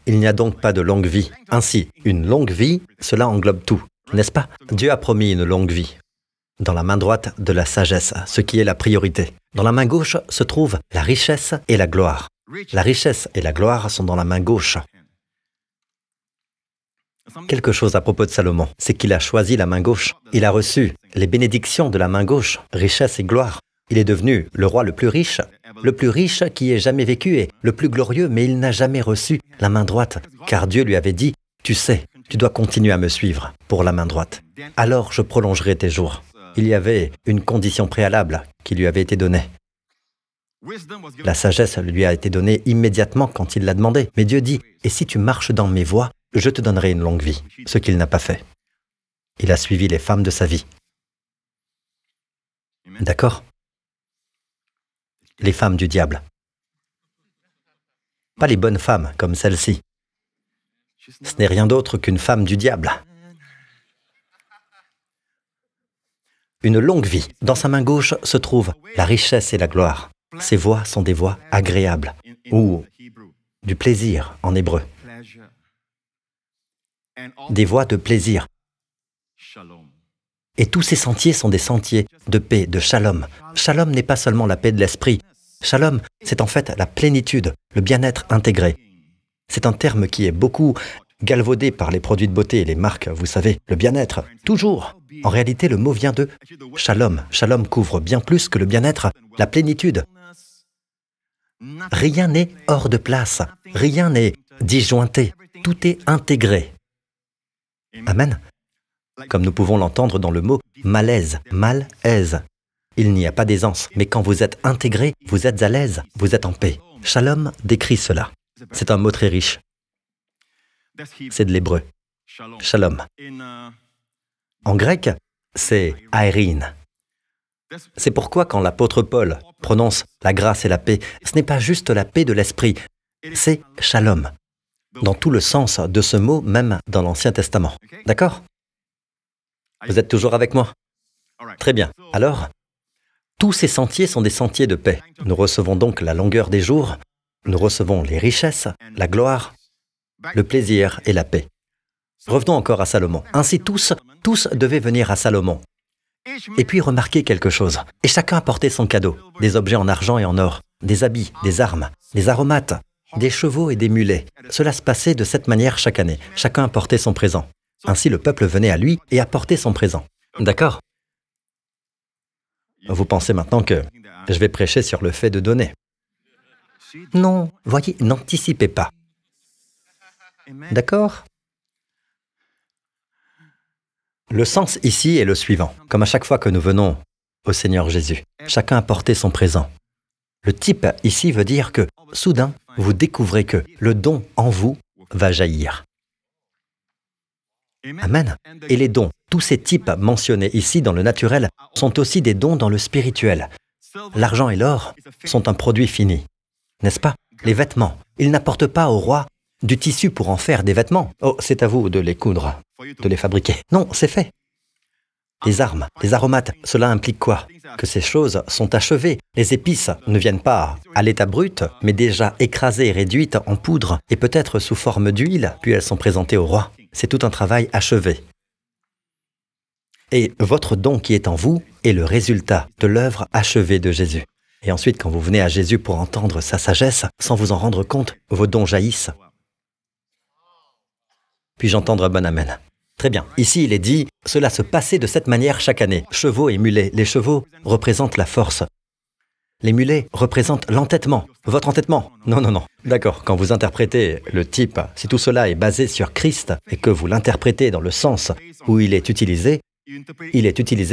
Il n'y a donc pas de longue vie. Ainsi, une longue vie, cela englobe tout, n'est-ce pas? Dieu a promis une longue vie. Dans la main droite de la sagesse, ce qui est la priorité. Dans la main gauche se trouvent la richesse et la gloire. La richesse et la gloire sont dans la main gauche. Quelque chose à propos de Salomon, c'est qu'il a choisi la main gauche. Il a reçu les bénédictions de la main gauche, richesse et gloire. Il est devenu le roi le plus riche qui ait jamais vécu et le plus glorieux, mais il n'a jamais reçu la main droite, car Dieu lui avait dit, « Tu sais, tu dois continuer à me suivre pour la main droite. Alors je prolongerai tes jours. » Il y avait une condition préalable qui lui avait été donnée. La sagesse lui a été donnée immédiatement quand il l'a demandé. Mais Dieu dit, « Et si tu marches dans mes voies, je te donnerai une longue vie. » Ce qu'il n'a pas fait. Il a suivi les femmes de sa vie. D'accord? Les femmes du diable. Pas les bonnes femmes comme celle-ci. Ce n'est rien d'autre qu'une femme du diable. Une longue vie. Dans sa main gauche se trouve la richesse et la gloire. Ces voies sont des voies agréables, ou du plaisir en hébreu. Des voies de plaisir. Et tous ces sentiers sont des sentiers de paix, de shalom. Shalom n'est pas seulement la paix de l'esprit. Shalom, c'est en fait la plénitude, le bien-être intégré. C'est un terme qui est beaucoup galvaudé par les produits de beauté et les marques, vous savez, le bien-être, toujours. En réalité, le mot vient de shalom. Shalom couvre bien plus que le bien-être, la plénitude. Rien n'est hors de place, rien n'est disjointé, tout est intégré. Amen. Comme nous pouvons l'entendre dans le mot malaise, mal-aise. Il n'y a pas d'aisance, mais quand vous êtes intégré, vous êtes à l'aise, vous êtes en paix. Shalom décrit cela. C'est un mot très riche. C'est de l'hébreu. Shalom. En grec, c'est aérine. C'est pourquoi quand l'apôtre Paul prononce la grâce et la paix, ce n'est pas juste la paix de l'esprit, c'est shalom. Dans tout le sens de ce mot, même dans l'Ancien Testament. D'accord? Vous êtes toujours avec moi? Très bien. Alors, tous ces sentiers sont des sentiers de paix. Nous recevons donc la longueur des jours, nous recevons les richesses, la gloire, le plaisir et la paix. Revenons encore à Salomon. Ainsi tous devaient venir à Salomon. Et puis remarquez quelque chose. Et chacun apportait son cadeau, des objets en argent et en or, des habits, des armes, des aromates, des chevaux et des mulets. Cela se passait de cette manière chaque année. Chacun apportait son présent. Ainsi le peuple venait à lui et apportait son présent. D'accord? Vous pensez maintenant que je vais prêcher sur le fait de donner. Non, voyez, n'anticipez pas. D'accord? Le sens ici est le suivant. Comme à chaque fois que nous venons au Seigneur Jésus, chacun apportait son présent. Le type ici veut dire que, soudain, vous découvrez que le don en vous va jaillir. Amen. Et les dons, tous ces types mentionnés ici dans le naturel, sont aussi des dons dans le spirituel. L'argent et l'or sont un produit fini, n'est-ce pas? Les vêtements, ils n'apportent pas au roi du tissu pour en faire des vêtements. Oh, c'est à vous de les coudre, de les fabriquer. Non, c'est fait. Les armes, les aromates, cela implique quoi? Que ces choses sont achevées. Les épices ne viennent pas à l'état brut, mais déjà écrasées et réduites en poudre, et peut-être sous forme d'huile, puis elles sont présentées au roi. C'est tout un travail achevé. Et votre don qui est en vous est le résultat de l'œuvre achevée de Jésus. Et ensuite, quand vous venez à Jésus pour entendre sa sagesse, sans vous en rendre compte, vos dons jaillissent. Puis-je entendre un bon amen? Très bien. Ici, il est dit, cela se passait de cette manière chaque année. Chevaux et mulets. Les chevaux représentent la force. Les mulets représentent l'entêtement. Votre entêtement. Non, non, non. D'accord. Quand vous interprétez le type, si tout cela est basé sur Christ et que vous l'interprétez dans le sens où il est utilisé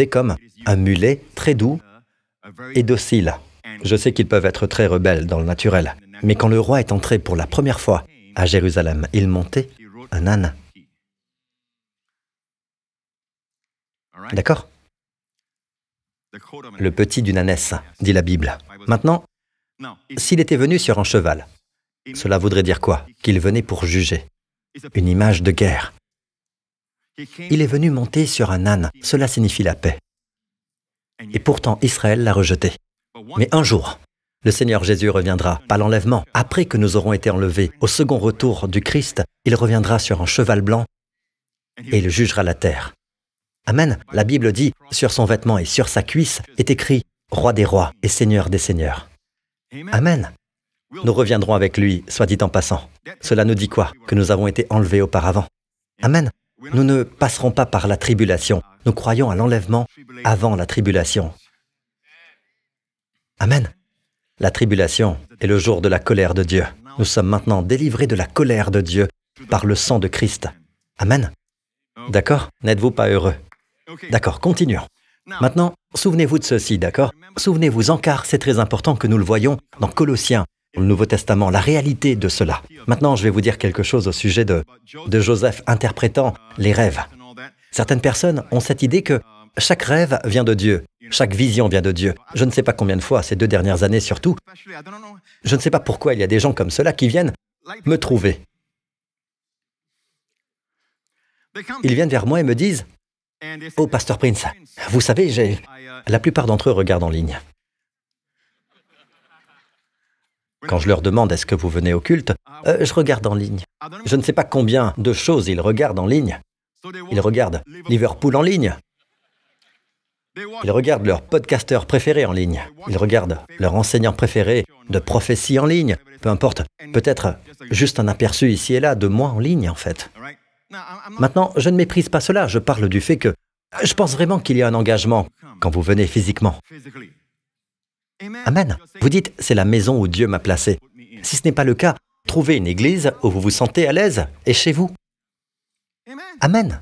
comme un mulet très doux et docile. Je sais qu'ils peuvent être très rebelles dans le naturel, mais quand le roi est entré pour la première fois à Jérusalem, il montait un âne. D'accord? Le petit d'une ânesse, dit la Bible. Maintenant, s'il était venu sur un cheval, cela voudrait dire quoi? Qu'il venait pour juger. Une image de guerre. Il est venu monter sur un âne, cela signifie la paix. Et pourtant, Israël l'a rejeté. Mais un jour, le Seigneur Jésus reviendra, pas l'enlèvement. Après que nous aurons été enlevés, au second retour du Christ, il reviendra sur un cheval blanc et il jugera la terre. Amen. La Bible dit, sur son vêtement et sur sa cuisse est écrit « Roi des rois et Seigneur des seigneurs ». Amen. Nous reviendrons avec lui, soit dit en passant. Cela nous dit quoi? Que nous avons été enlevés auparavant. Amen. Nous ne passerons pas par la tribulation. Nous croyons à l'enlèvement avant la tribulation. Amen. La tribulation est le jour de la colère de Dieu. Nous sommes maintenant délivrés de la colère de Dieu par le sang de Christ. Amen. D'accord? N'êtes-vous pas heureux? D'accord, continuons. Maintenant, souvenez-vous de ceci, d'accord? Souvenez-vous-en, car c'est très important que nous le voyons dans Colossiens, dans le Nouveau Testament, la réalité de cela. Maintenant, je vais vous dire quelque chose au sujet de Joseph interprétant les rêves. Certaines personnes ont cette idée que chaque rêve vient de Dieu, chaque vision vient de Dieu. Je ne sais pas combien de fois, ces 2 dernières années surtout, je ne sais pas pourquoi il y a des gens comme cela qui viennent me trouver. Ils viennent vers moi et me disent « Oh, Pasteur Prince, vous savez, La plupart d'entre eux regardent en ligne. Quand je leur demande « Est-ce que vous venez au culte ?» Je regarde en ligne. Je ne sais pas combien de choses ils regardent en ligne. Ils regardent Liverpool en ligne. Ils regardent leur podcasteur préféré en ligne. Ils regardent leur enseignant préféré de prophétie en ligne. Peu importe, peut-être juste un aperçu ici et là de moi en ligne, en fait. Maintenant, je ne méprise pas cela. Je parle du fait que je pense vraiment qu'il y a un engagement quand vous venez physiquement. Amen. Vous dites, c'est la maison où Dieu m'a placé. Si ce n'est pas le cas, trouvez une église où vous vous sentez à l'aise et chez vous. Amen.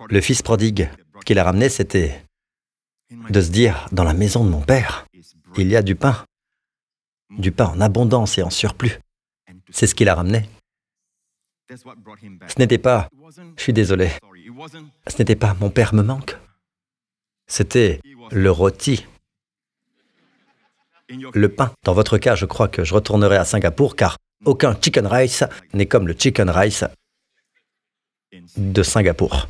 Le fils prodigue, ce qu'il a ramené, c'était de se dire, dans la maison de mon père, il y a du pain en abondance et en surplus. C'est ce qu'il a ramené. Ce n'était pas, je suis désolé, ce n'était pas mon père me manque. C'était le rôti, le pain. Dans votre cas, je crois que je retournerai à Singapour car aucun chicken rice n'est comme le chicken rice de Singapour.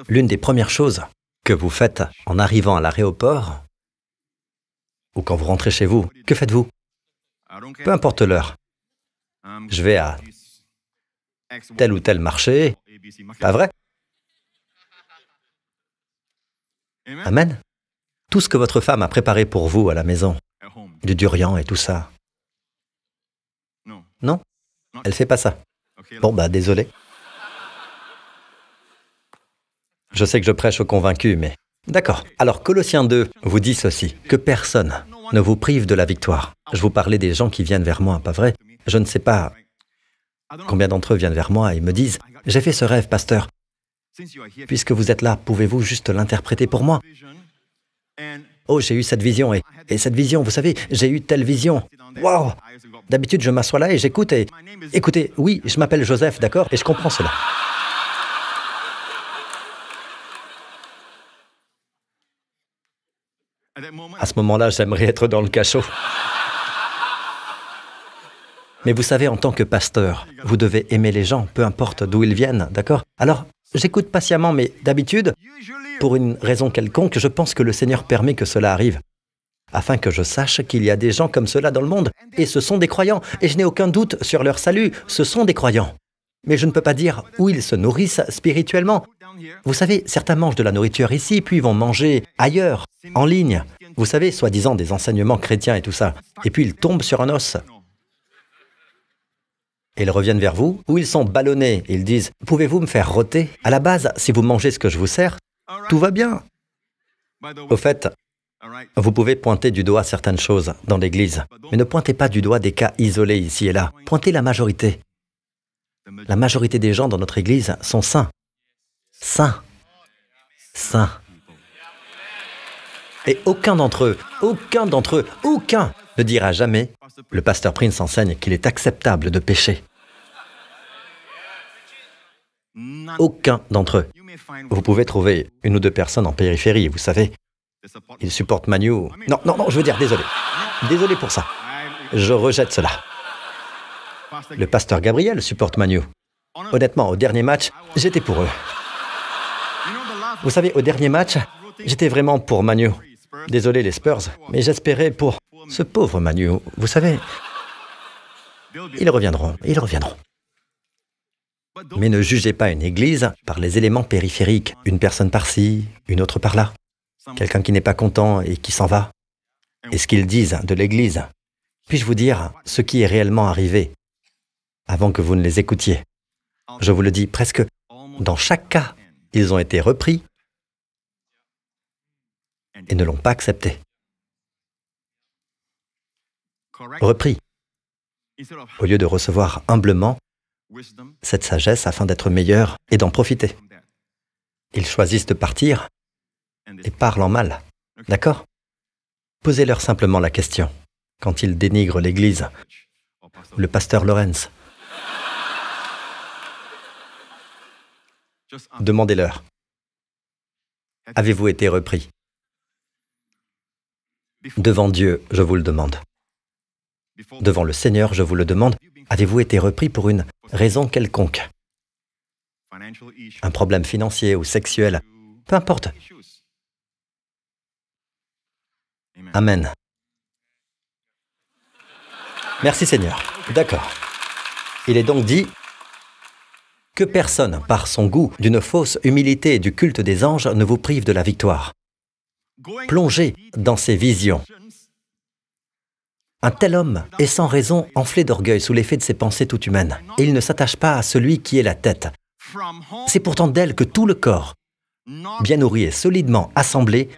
L'une des premières choses que vous faites en arrivant à l'aéroport ou quand vous rentrez chez vous, que faites-vous? Peu importe l'heure. Je vais à tel ou tel marché, pas vrai? Amen. Tout ce que votre femme a préparé pour vous à la maison, du durian et tout ça. Non, elle fait pas ça. Bon, désolé. Je sais que je prêche aux convaincus, mais... D'accord. Alors, Colossiens 2 vous dit ceci, que personne ne vous prive de la victoire. Je vous parlais des gens qui viennent vers moi, pas vrai? Je ne sais pas combien d'entre eux viennent vers moi et me disent « J'ai fait ce rêve, pasteur. Puisque vous êtes là, pouvez-vous juste l'interpréter pour moi? Oh, j'ai eu cette vision, et cette vision, vous savez, j'ai eu telle vision. Waouh! D'habitude, je m'assois là et j'écoute et... Écoutez, oui, je m'appelle Joseph, d'accord? Et je comprends cela. À ce moment-là, j'aimerais être dans le cachot. Mais vous savez, en tant que pasteur, vous devez aimer les gens, peu importe d'où ils viennent, d'accord? Alors, j'écoute patiemment, mais d'habitude, pour une raison quelconque, je pense que le Seigneur permet que cela arrive, afin que je sache qu'il y a des gens comme cela dans le monde, et ce sont des croyants, et je n'ai aucun doute sur leur salut, ce sont des croyants. Mais je ne peux pas dire où ils se nourrissent spirituellement. Vous savez, certains mangent de la nourriture ici, puis vont manger ailleurs, en ligne. Vous savez, soi-disant des enseignements chrétiens et tout ça. Et puis ils tombent sur un os. Et ils reviennent vers vous, où ils sont ballonnés. Ils disent, pouvez-vous me faire rôter? À la base, si vous mangez ce que je vous sers, tout va bien. Au fait, vous pouvez pointer du doigt certaines choses dans l'Église, mais ne pointez pas du doigt des cas isolés ici et là. Pointez la majorité. La majorité des gens dans notre Église sont saints. saints. Saints. Et aucun d'entre eux ne dira jamais « Le pasteur Prince enseigne qu'il est acceptable de pécher ». Aucun d'entre eux. Vous pouvez trouver une ou deux personnes en périphérie, vous savez. Ils supportent Manu. Non, je veux dire, désolé. Désolé pour ça. Je rejette cela. Le pasteur Gabriel supporte Manu. Honnêtement, au dernier match, j'étais pour eux. Vous savez, au dernier match, j'étais vraiment pour Manu. Désolé les Spurs, mais j'espérais pour ce pauvre Manu. Vous savez, ils reviendront. Mais ne jugez pas une église par les éléments périphériques. Une personne par-ci, une autre par-là. Quelqu'un qui n'est pas content et qui s'en va. Et ce qu'ils disent de l'église. Puis-je vous dire ce qui est réellement arrivé avant que vous ne les écoutiez? Je vous le dis, presque dans chaque cas, ils ont été repris et ne l'ont pas accepté. Repris, au lieu de recevoir humblement cette sagesse afin d'être meilleurs et d'en profiter. Ils choisissent de partir et parlent en mal. D'accord? Posez-leur simplement la question. Quand ils dénigrent l'Église, le pasteur Lawrence, demandez-leur. Avez-vous été repris? Devant Dieu, je vous le demande. Devant le Seigneur, je vous le demande. Avez-vous été repris pour une raison quelconque? Un problème financier ou sexuel? Peu importe. Amen. Merci Seigneur. D'accord. Il est donc dit que personne, par son goût d'une fausse humilité et du culte des anges, ne vous prive de la victoire. Plongez dans ces visions. Un tel homme est sans raison enflé d'orgueil sous l'effet de ses pensées tout humaines, et il ne s'attache pas à celui qui est la tête. C'est pourtant d'elle que tout le corps, bien nourri et solidement assemblé,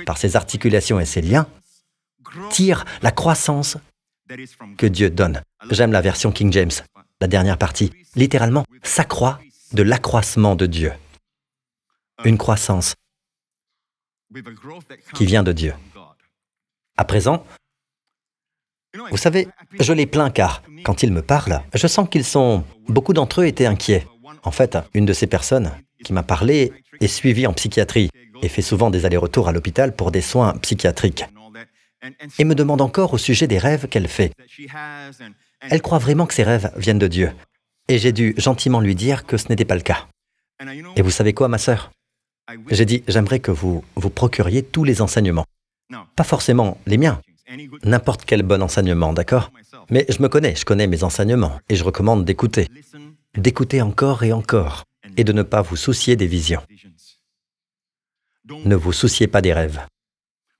par ses articulations et ses liens, tire la croissance que Dieu donne. J'aime la version King James, la dernière partie. Littéralement, s'accroît de l'accroissement de Dieu. Une croissance qui vient de Dieu. À présent, vous savez, je les plains car, quand ils me parlent, je sens beaucoup d'entre eux étaient inquiets. En fait, une de ces personnes qui m'a parlé est suivie en psychiatrie et fait souvent des allers-retours à l'hôpital pour des soins psychiatriques. Et me demande encore au sujet des rêves qu'elle fait. Elle croit vraiment que ces rêves viennent de Dieu. Et j'ai dû gentiment lui dire que ce n'était pas le cas. Et vous savez quoi, ma sœur? J'ai dit, j'aimerais que vous procuriez tous les enseignements. Pas forcément les miens. N'importe quel bon enseignement, d'accord? Mais je me connais, je connais mes enseignements, et je recommande d'écouter. D'écouter encore et encore, et de ne pas vous soucier des visions. Ne vous souciez pas des rêves.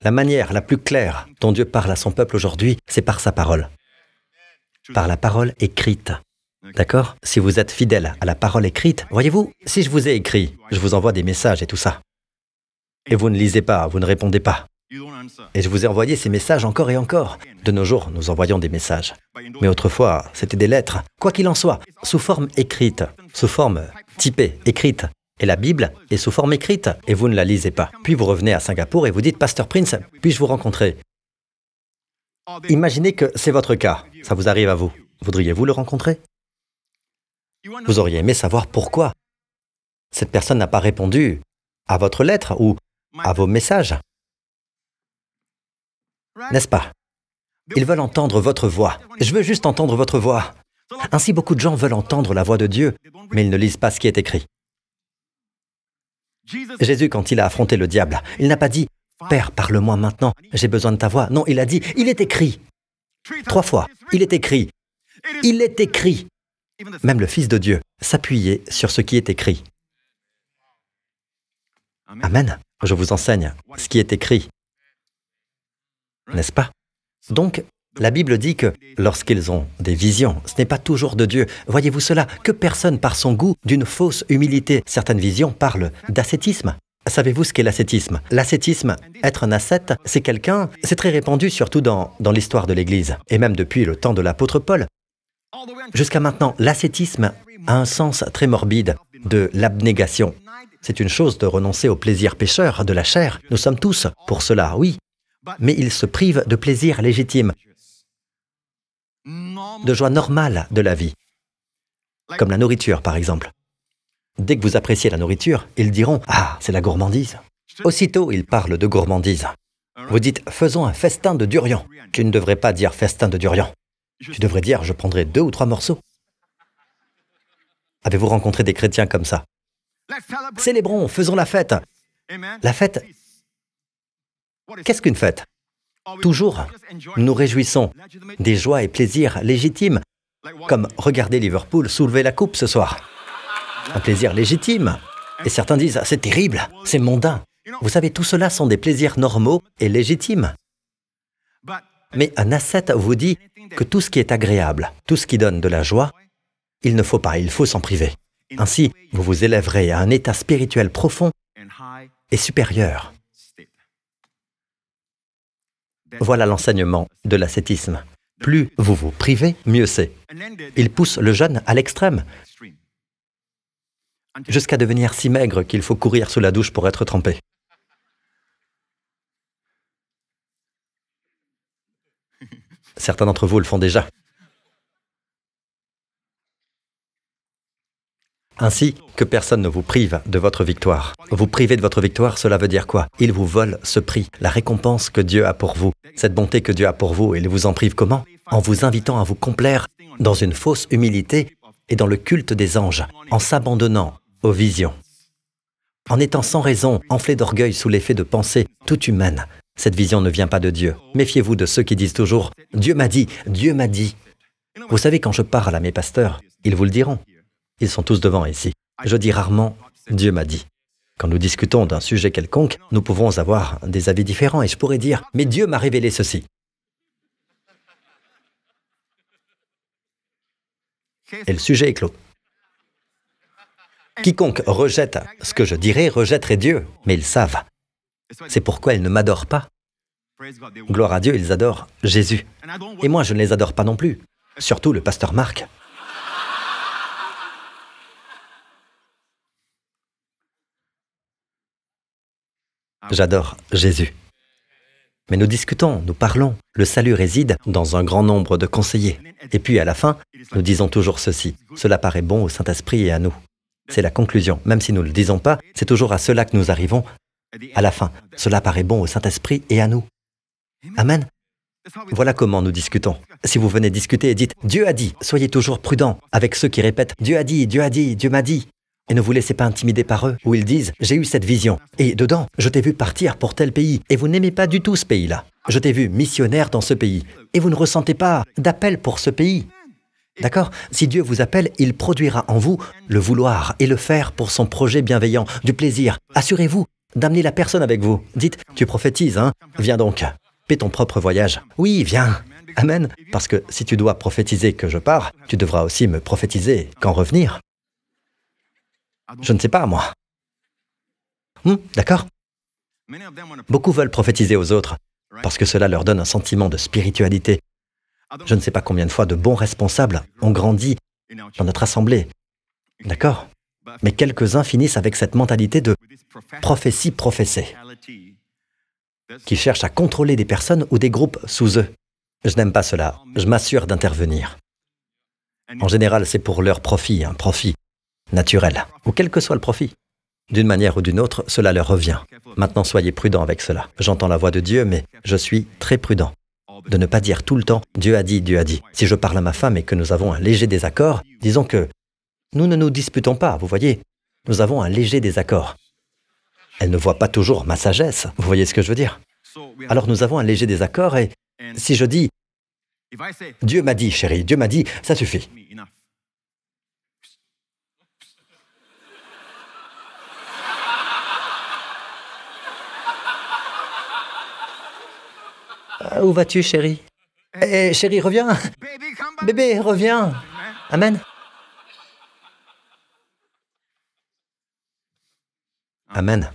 La manière la plus claire dont Dieu parle à son peuple aujourd'hui, c'est par sa parole. Par la parole écrite. D'accord? Si vous êtes fidèle à la parole écrite, voyez-vous, si je vous ai écrit, je vous envoie des messages et tout ça. Et vous ne lisez pas, vous ne répondez pas. Et je vous ai envoyé ces messages encore et encore. De nos jours, nous envoyons des messages. Mais autrefois, c'était des lettres. Quoi qu'il en soit, sous forme écrite, sous forme typée, écrite. Et la Bible est sous forme écrite, et vous ne la lisez pas. Puis vous revenez à Singapour et vous dites, Pasteur Prince, puis-je vous rencontrer? Imaginez que c'est votre cas. Ça vous arrive à vous. Voudriez-vous le rencontrer? Vous auriez aimé savoir pourquoi cette personne n'a pas répondu à votre lettre ou à vos messages. N'est-ce pas? Ils veulent entendre votre voix. Je veux juste entendre votre voix. Ainsi, beaucoup de gens veulent entendre la voix de Dieu, mais ils ne lisent pas ce qui est écrit. Jésus, quand il a affronté le diable, il n'a pas dit « Père, parle-moi maintenant, j'ai besoin de ta voix ». Non, il a dit « Il est écrit ». 3 fois, « Il est écrit ». Il est écrit. Même le Fils de Dieu s'appuyait sur ce qui est écrit. Amen. Je vous enseigne ce qui est écrit. N'est-ce pas? Donc, la Bible dit que lorsqu'ils ont des visions, ce n'est pas toujours de Dieu. Voyez-vous cela? Que personne par son goût d'une fausse humilité. Certaines visions parlent d'ascétisme. Savez-vous ce qu'est l'ascétisme? L'ascétisme, être un ascète, c'est quelqu'un, c'est très répandu surtout dans l'histoire de l'Église, et même depuis le temps de l'apôtre Paul. Jusqu'à maintenant, l'ascétisme a un sens très morbide de l'abnégation. C'est une chose de renoncer au plaisir pécheur de la chair. Nous sommes tous pour cela, oui. Mais il se prive de plaisir légitime, de joie normale de la vie, comme la nourriture par exemple. Dès que vous appréciez la nourriture, ils diront « Ah, c'est la gourmandise ». Aussitôt, ils parlent de gourmandise. Vous dites « Faisons un festin de durian ». Tu ne devrais pas dire « festin de durian ». Tu devrais dire « Je prendrai 2 ou 3 morceaux ». Avez-vous rencontré des chrétiens comme ça? Célébrons, faisons la fête. La fête, qu'est-ce qu'une fête? Toujours, nous nous réjouissons des joies et plaisirs légitimes, comme regarder Liverpool soulever la coupe ce soir. Un plaisir légitime. Et certains disent, c'est terrible, c'est mondain. Vous savez, tout cela sont des plaisirs normaux et légitimes. Mais un ascète vous dit que tout ce qui est agréable, tout ce qui donne de la joie, il ne faut pas, il faut s'en priver. Ainsi, vous vous élèverez à un état spirituel profond et supérieur. Voilà l'enseignement de l'ascétisme. Plus vous vous privez, mieux c'est. Il pousse le jeûne à l'extrême, jusqu'à devenir si maigre qu'il faut courir sous la douche pour être trempé. Certains d'entre vous le font déjà. Ainsi, que personne ne vous prive de votre victoire. Vous priver de votre victoire, cela veut dire quoi? Il vous vole ce prix, la récompense que Dieu a pour vous. Cette bonté que Dieu a pour vous, il vous en prive comment? En vous invitant à vous complaire dans une fausse humilité et dans le culte des anges, en s'abandonnant aux visions. En étant sans raison, enflé d'orgueil sous l'effet de pensées toutes humaines. Cette vision ne vient pas de Dieu. Méfiez-vous de ceux qui disent toujours « Dieu m'a dit, Dieu m'a dit ». Vous savez, quand je parle à mes pasteurs, ils vous le diront. Ils sont tous devant ici. Je dis rarement « Dieu m'a dit ». Quand nous discutons d'un sujet quelconque, nous pouvons avoir des avis différents et je pourrais dire « Mais Dieu m'a révélé ceci ». Et le sujet est clos. Quiconque rejette ce que je dirais rejetterait Dieu, mais ils savent. C'est pourquoi ils ne m'adorent pas. Gloire à Dieu, ils adorent Jésus. Et moi, je ne les adore pas non plus. Surtout le pasteur Marc. J'adore Jésus. Mais nous discutons, nous parlons. Le salut réside dans un grand nombre de conseillers. Et puis à la fin, nous disons toujours ceci. Cela paraît bon au Saint-Esprit et à nous. C'est la conclusion. Même si nous ne le disons pas, c'est toujours à cela que nous arrivons. À la fin, cela paraît bon au Saint-Esprit et à nous. Amen. Voilà comment nous discutons. Si vous venez discuter et dites « Dieu a dit », soyez toujours prudents avec ceux qui répètent « Dieu a dit, Dieu a dit, Dieu m'a dit ». Et ne vous laissez pas intimider par eux, où ils disent « J'ai eu cette vision, et dedans, je t'ai vu partir pour tel pays, et vous n'aimez pas du tout ce pays-là. Je t'ai vu missionnaire dans ce pays, et vous ne ressentez pas d'appel pour ce pays. » D'accord? Si Dieu vous appelle, il produira en vous le vouloir et le faire pour son projet bienveillant, du plaisir. Assurez-vous d'amener la personne avec vous. Dites « Tu prophétises, hein? Viens donc. Paie ton propre voyage. Oui, viens. Amen. Parce que si tu dois prophétiser que je pars, tu devras aussi me prophétiser quand revenir. Je ne sais pas, moi. D'accord? Beaucoup veulent prophétiser aux autres, parce que cela leur donne un sentiment de spiritualité. Je ne sais pas combien de fois de bons responsables ont grandi dans notre assemblée. D'accord? Mais quelques-uns finissent avec cette mentalité de prophétie professée, qui cherchent à contrôler des personnes ou des groupes sous eux. Je n'aime pas cela. Je m'assure d'intervenir. En général, c'est pour leur profit, un profit naturel, ou quel que soit le profit. D'une manière ou d'une autre, cela leur revient. Maintenant, soyez prudents avec cela. J'entends la voix de Dieu, mais je suis très prudent de ne pas dire tout le temps « Dieu a dit, Dieu a dit ». Si je parle à ma femme et que nous avons un léger désaccord, disons que nous ne nous disputons pas, vous voyez. Nous avons un léger désaccord. Elle ne voit pas toujours ma sagesse, vous voyez ce que je veux dire? Alors nous avons un léger désaccord et si je dis « Dieu m'a dit, chérie, Dieu m'a dit », ça suffit. Où vas-tu, chérie? Eh, chérie, reviens! Bébé, reviens! Amen. Amen.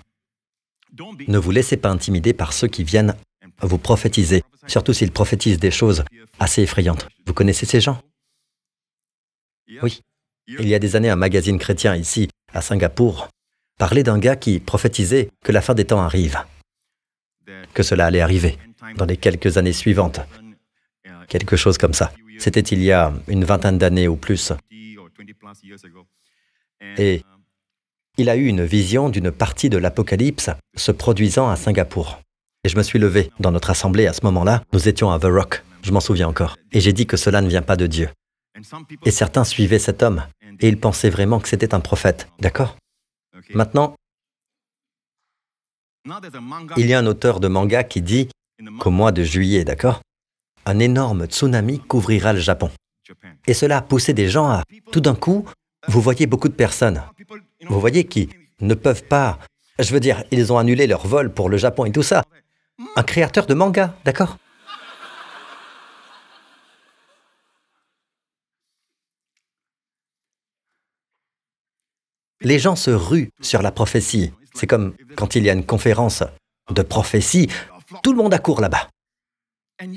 Ne vous laissez pas intimider par ceux qui viennent vous prophétiser, surtout s'ils prophétisent des choses assez effrayantes. Vous connaissez ces gens? Oui. Il y a des années, un magazine chrétien ici, à Singapour, parlait d'un gars qui prophétisait que la fin des temps arrive, que cela allait arriver dans les quelques années suivantes. Quelque chose comme ça. C'était il y a une vingtaine d'années ou plus. Et il a eu une vision d'une partie de l'Apocalypse se produisant à Singapour. Et je me suis levé dans notre assemblée à ce moment-là. Nous étions à The Rock, je m'en souviens encore. Et j'ai dit que cela ne vient pas de Dieu. Et certains suivaient cet homme, et ils pensaient vraiment que c'était un prophète. D'accord ? Maintenant, il y a un auteur de manga qui dit qu'au mois de juillet, d'accord, un énorme tsunami couvrira le Japon. Et cela a poussé des gens à, tout d'un coup, vous voyez beaucoup de personnes, vous voyez, qui ne peuvent pas, je veux dire, ils ont annulé leur vol pour le Japon et tout ça. Un créateur de manga, d'accord ? Les gens se ruent sur la prophétie. C'est comme quand il y a une conférence de prophétie, tout le monde accourt là-bas.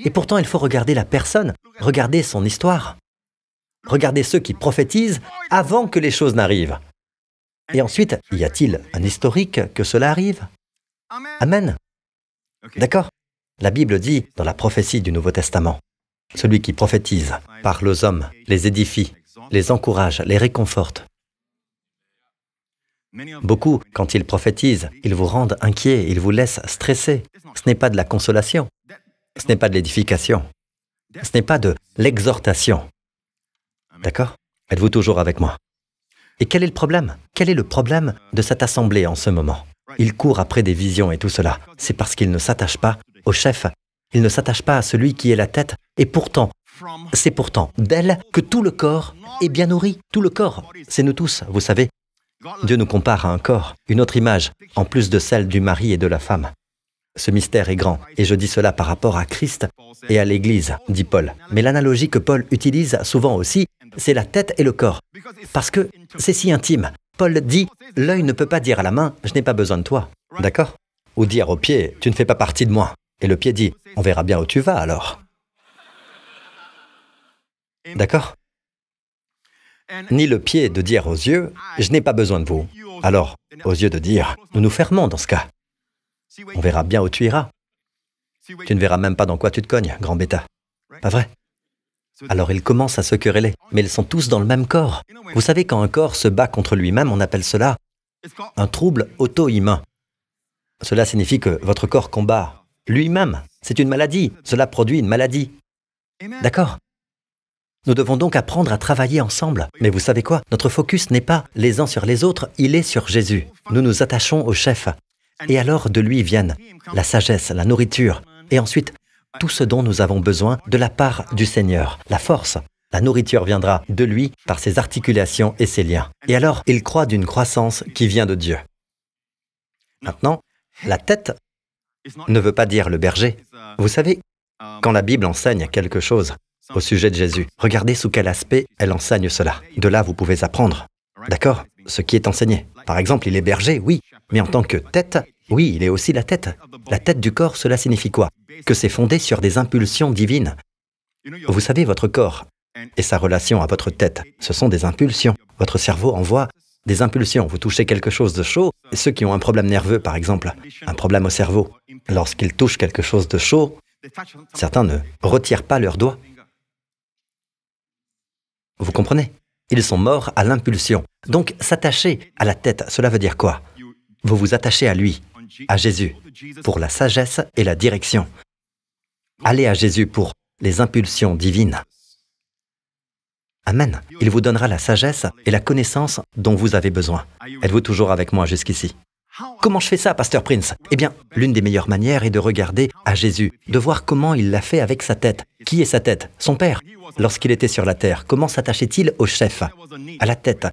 Et pourtant, il faut regarder la personne, regarder son histoire, regarder ceux qui prophétisent avant que les choses n'arrivent. Et ensuite, y a-t-il un historique que cela arrive ? Amen. D'accord ? La Bible dit, dans la prophétie du Nouveau Testament, celui qui prophétise parle aux hommes, les édifie, les encourage, les réconforte. Beaucoup, quand ils prophétisent, ils vous rendent inquiets, ils vous laissent stresser. Ce n'est pas de la consolation, ce n'est pas de l'édification, ce n'est pas de l'exhortation. D'accord ? Êtes-vous toujours avec moi ? Et quel est le problème ? Quel est le problème de cette assemblée en ce moment ? Ils courent après des visions et tout cela. C'est parce qu'ils ne s'attachent pas au chef, ils ne s'attachent pas à celui qui est la tête. Et pourtant, c'est pourtant d'elle que tout le corps est bien nourri. Tout le corps, c'est nous tous, vous savez. Dieu nous compare à un corps, une autre image, en plus de celle du mari et de la femme. Ce mystère est grand, et je dis cela par rapport à Christ et à l'Église, dit Paul. Mais l'analogie que Paul utilise souvent aussi, c'est la tête et le corps, parce que c'est si intime. Paul dit, l'œil ne peut pas dire à la main, je n'ai pas besoin de toi, d'accord ? Ou dire au pied, tu ne fais pas partie de moi. Et le pied dit, on verra bien où tu vas alors. D'accord ? Ni le pied de dire aux yeux, je n'ai pas besoin de vous. Alors, aux yeux de dire, nous nous fermons dans ce cas. On verra bien où tu iras. Tu ne verras même pas dans quoi tu te cognes, grand bêta. Pas vrai ? Alors ils commencent à se quereller, mais ils sont tous dans le même corps. Vous savez, quand un corps se bat contre lui-même, on appelle cela un trouble auto-immun. Cela signifie que votre corps combat lui-même. C'est une maladie. Cela produit une maladie. D'accord ? Nous devons donc apprendre à travailler ensemble. Mais vous savez quoi ? Notre focus n'est pas les uns sur les autres, il est sur Jésus. Nous nous attachons au chef. Et alors de lui viennent la sagesse, la nourriture, et ensuite tout ce dont nous avons besoin de la part du Seigneur, la force. La nourriture viendra de lui par ses articulations et ses liens. Et alors, il croît d'une croissance qui vient de Dieu. Maintenant, la tête ne veut pas dire le berger. Vous savez, quand la Bible enseigne quelque chose au sujet de Jésus, regardez sous quel aspect elle enseigne cela. De là, vous pouvez apprendre. D'accord ? Ce qui est enseigné. Par exemple, il est berger, oui, mais en tant que tête, oui, il est aussi la tête. La tête du corps, cela signifie quoi ? Que c'est fondé sur des impulsions divines. Vous savez, votre corps et sa relation à votre tête, ce sont des impulsions. Votre cerveau envoie des impulsions. Vous touchez quelque chose de chaud, et ceux qui ont un problème nerveux, par exemple, un problème au cerveau, lorsqu'ils touchent quelque chose de chaud, certains ne retirent pas leurs doigts. Vous comprenez ? Ils sont morts à l'impulsion. Donc, s'attacher à la tête, cela veut dire quoi ? Vous vous attachez à lui, à Jésus, pour la sagesse et la direction. Allez à Jésus pour les impulsions divines. Amen. Il vous donnera la sagesse et la connaissance dont vous avez besoin. Êtes-vous toujours avec moi jusqu'ici ? Comment je fais ça, Pasteur Prince ? Eh bien, l'une des meilleures manières est de regarder à Jésus, de voir comment il l'a fait avec sa tête. Qui est sa tête ? Son Père. Lorsqu'il était sur la terre, comment s'attachait-il au chef ? À la tête.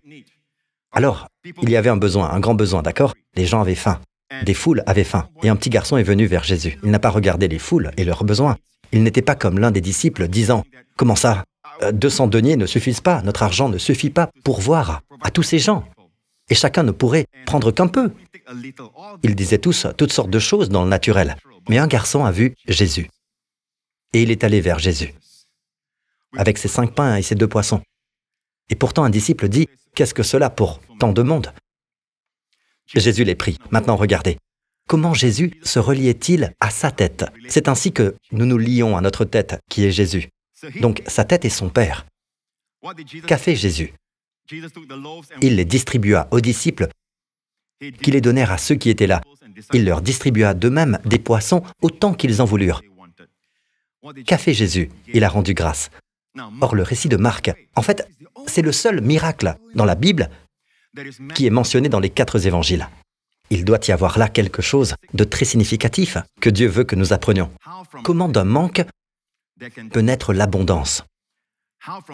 Alors, il y avait un besoin, un grand besoin, d'accord ? Les gens avaient faim. Des foules avaient faim. Et un petit garçon est venu vers Jésus. Il n'a pas regardé les foules et leurs besoins. Il n'était pas comme l'un des disciples disant « Comment ça ? 200 deniers ne suffisent pas, notre argent ne suffit pas pour voir à tous ces gens. Et chacun ne pourrait prendre qu'un peu. » Ils disaient tous toutes sortes de choses dans le naturel. Mais un garçon a vu Jésus. Et il est allé vers Jésus, avec ses 5 pains et ses 2 poissons. Et pourtant un disciple dit, qu'est-ce que cela pour tant de monde? Jésus les prie. Maintenant regardez. Comment Jésus se reliait-il à sa tête? C'est ainsi que nous nous lions à notre tête, qui est Jésus. Donc sa tête est son Père. Qu'a fait Jésus? Il les distribua aux disciples, qui les donnèrent à ceux qui étaient là. Il leur distribua d'eux-mêmes des poissons autant qu'ils en voulurent. Qu'a fait Jésus? Il a rendu grâce. Or, le récit de Marc, en fait, c'est le seul miracle dans la Bible qui est mentionné dans les 4 évangiles. Il doit y avoir là quelque chose de très significatif que Dieu veut que nous apprenions. Comment d'un manque peut naître l'abondance?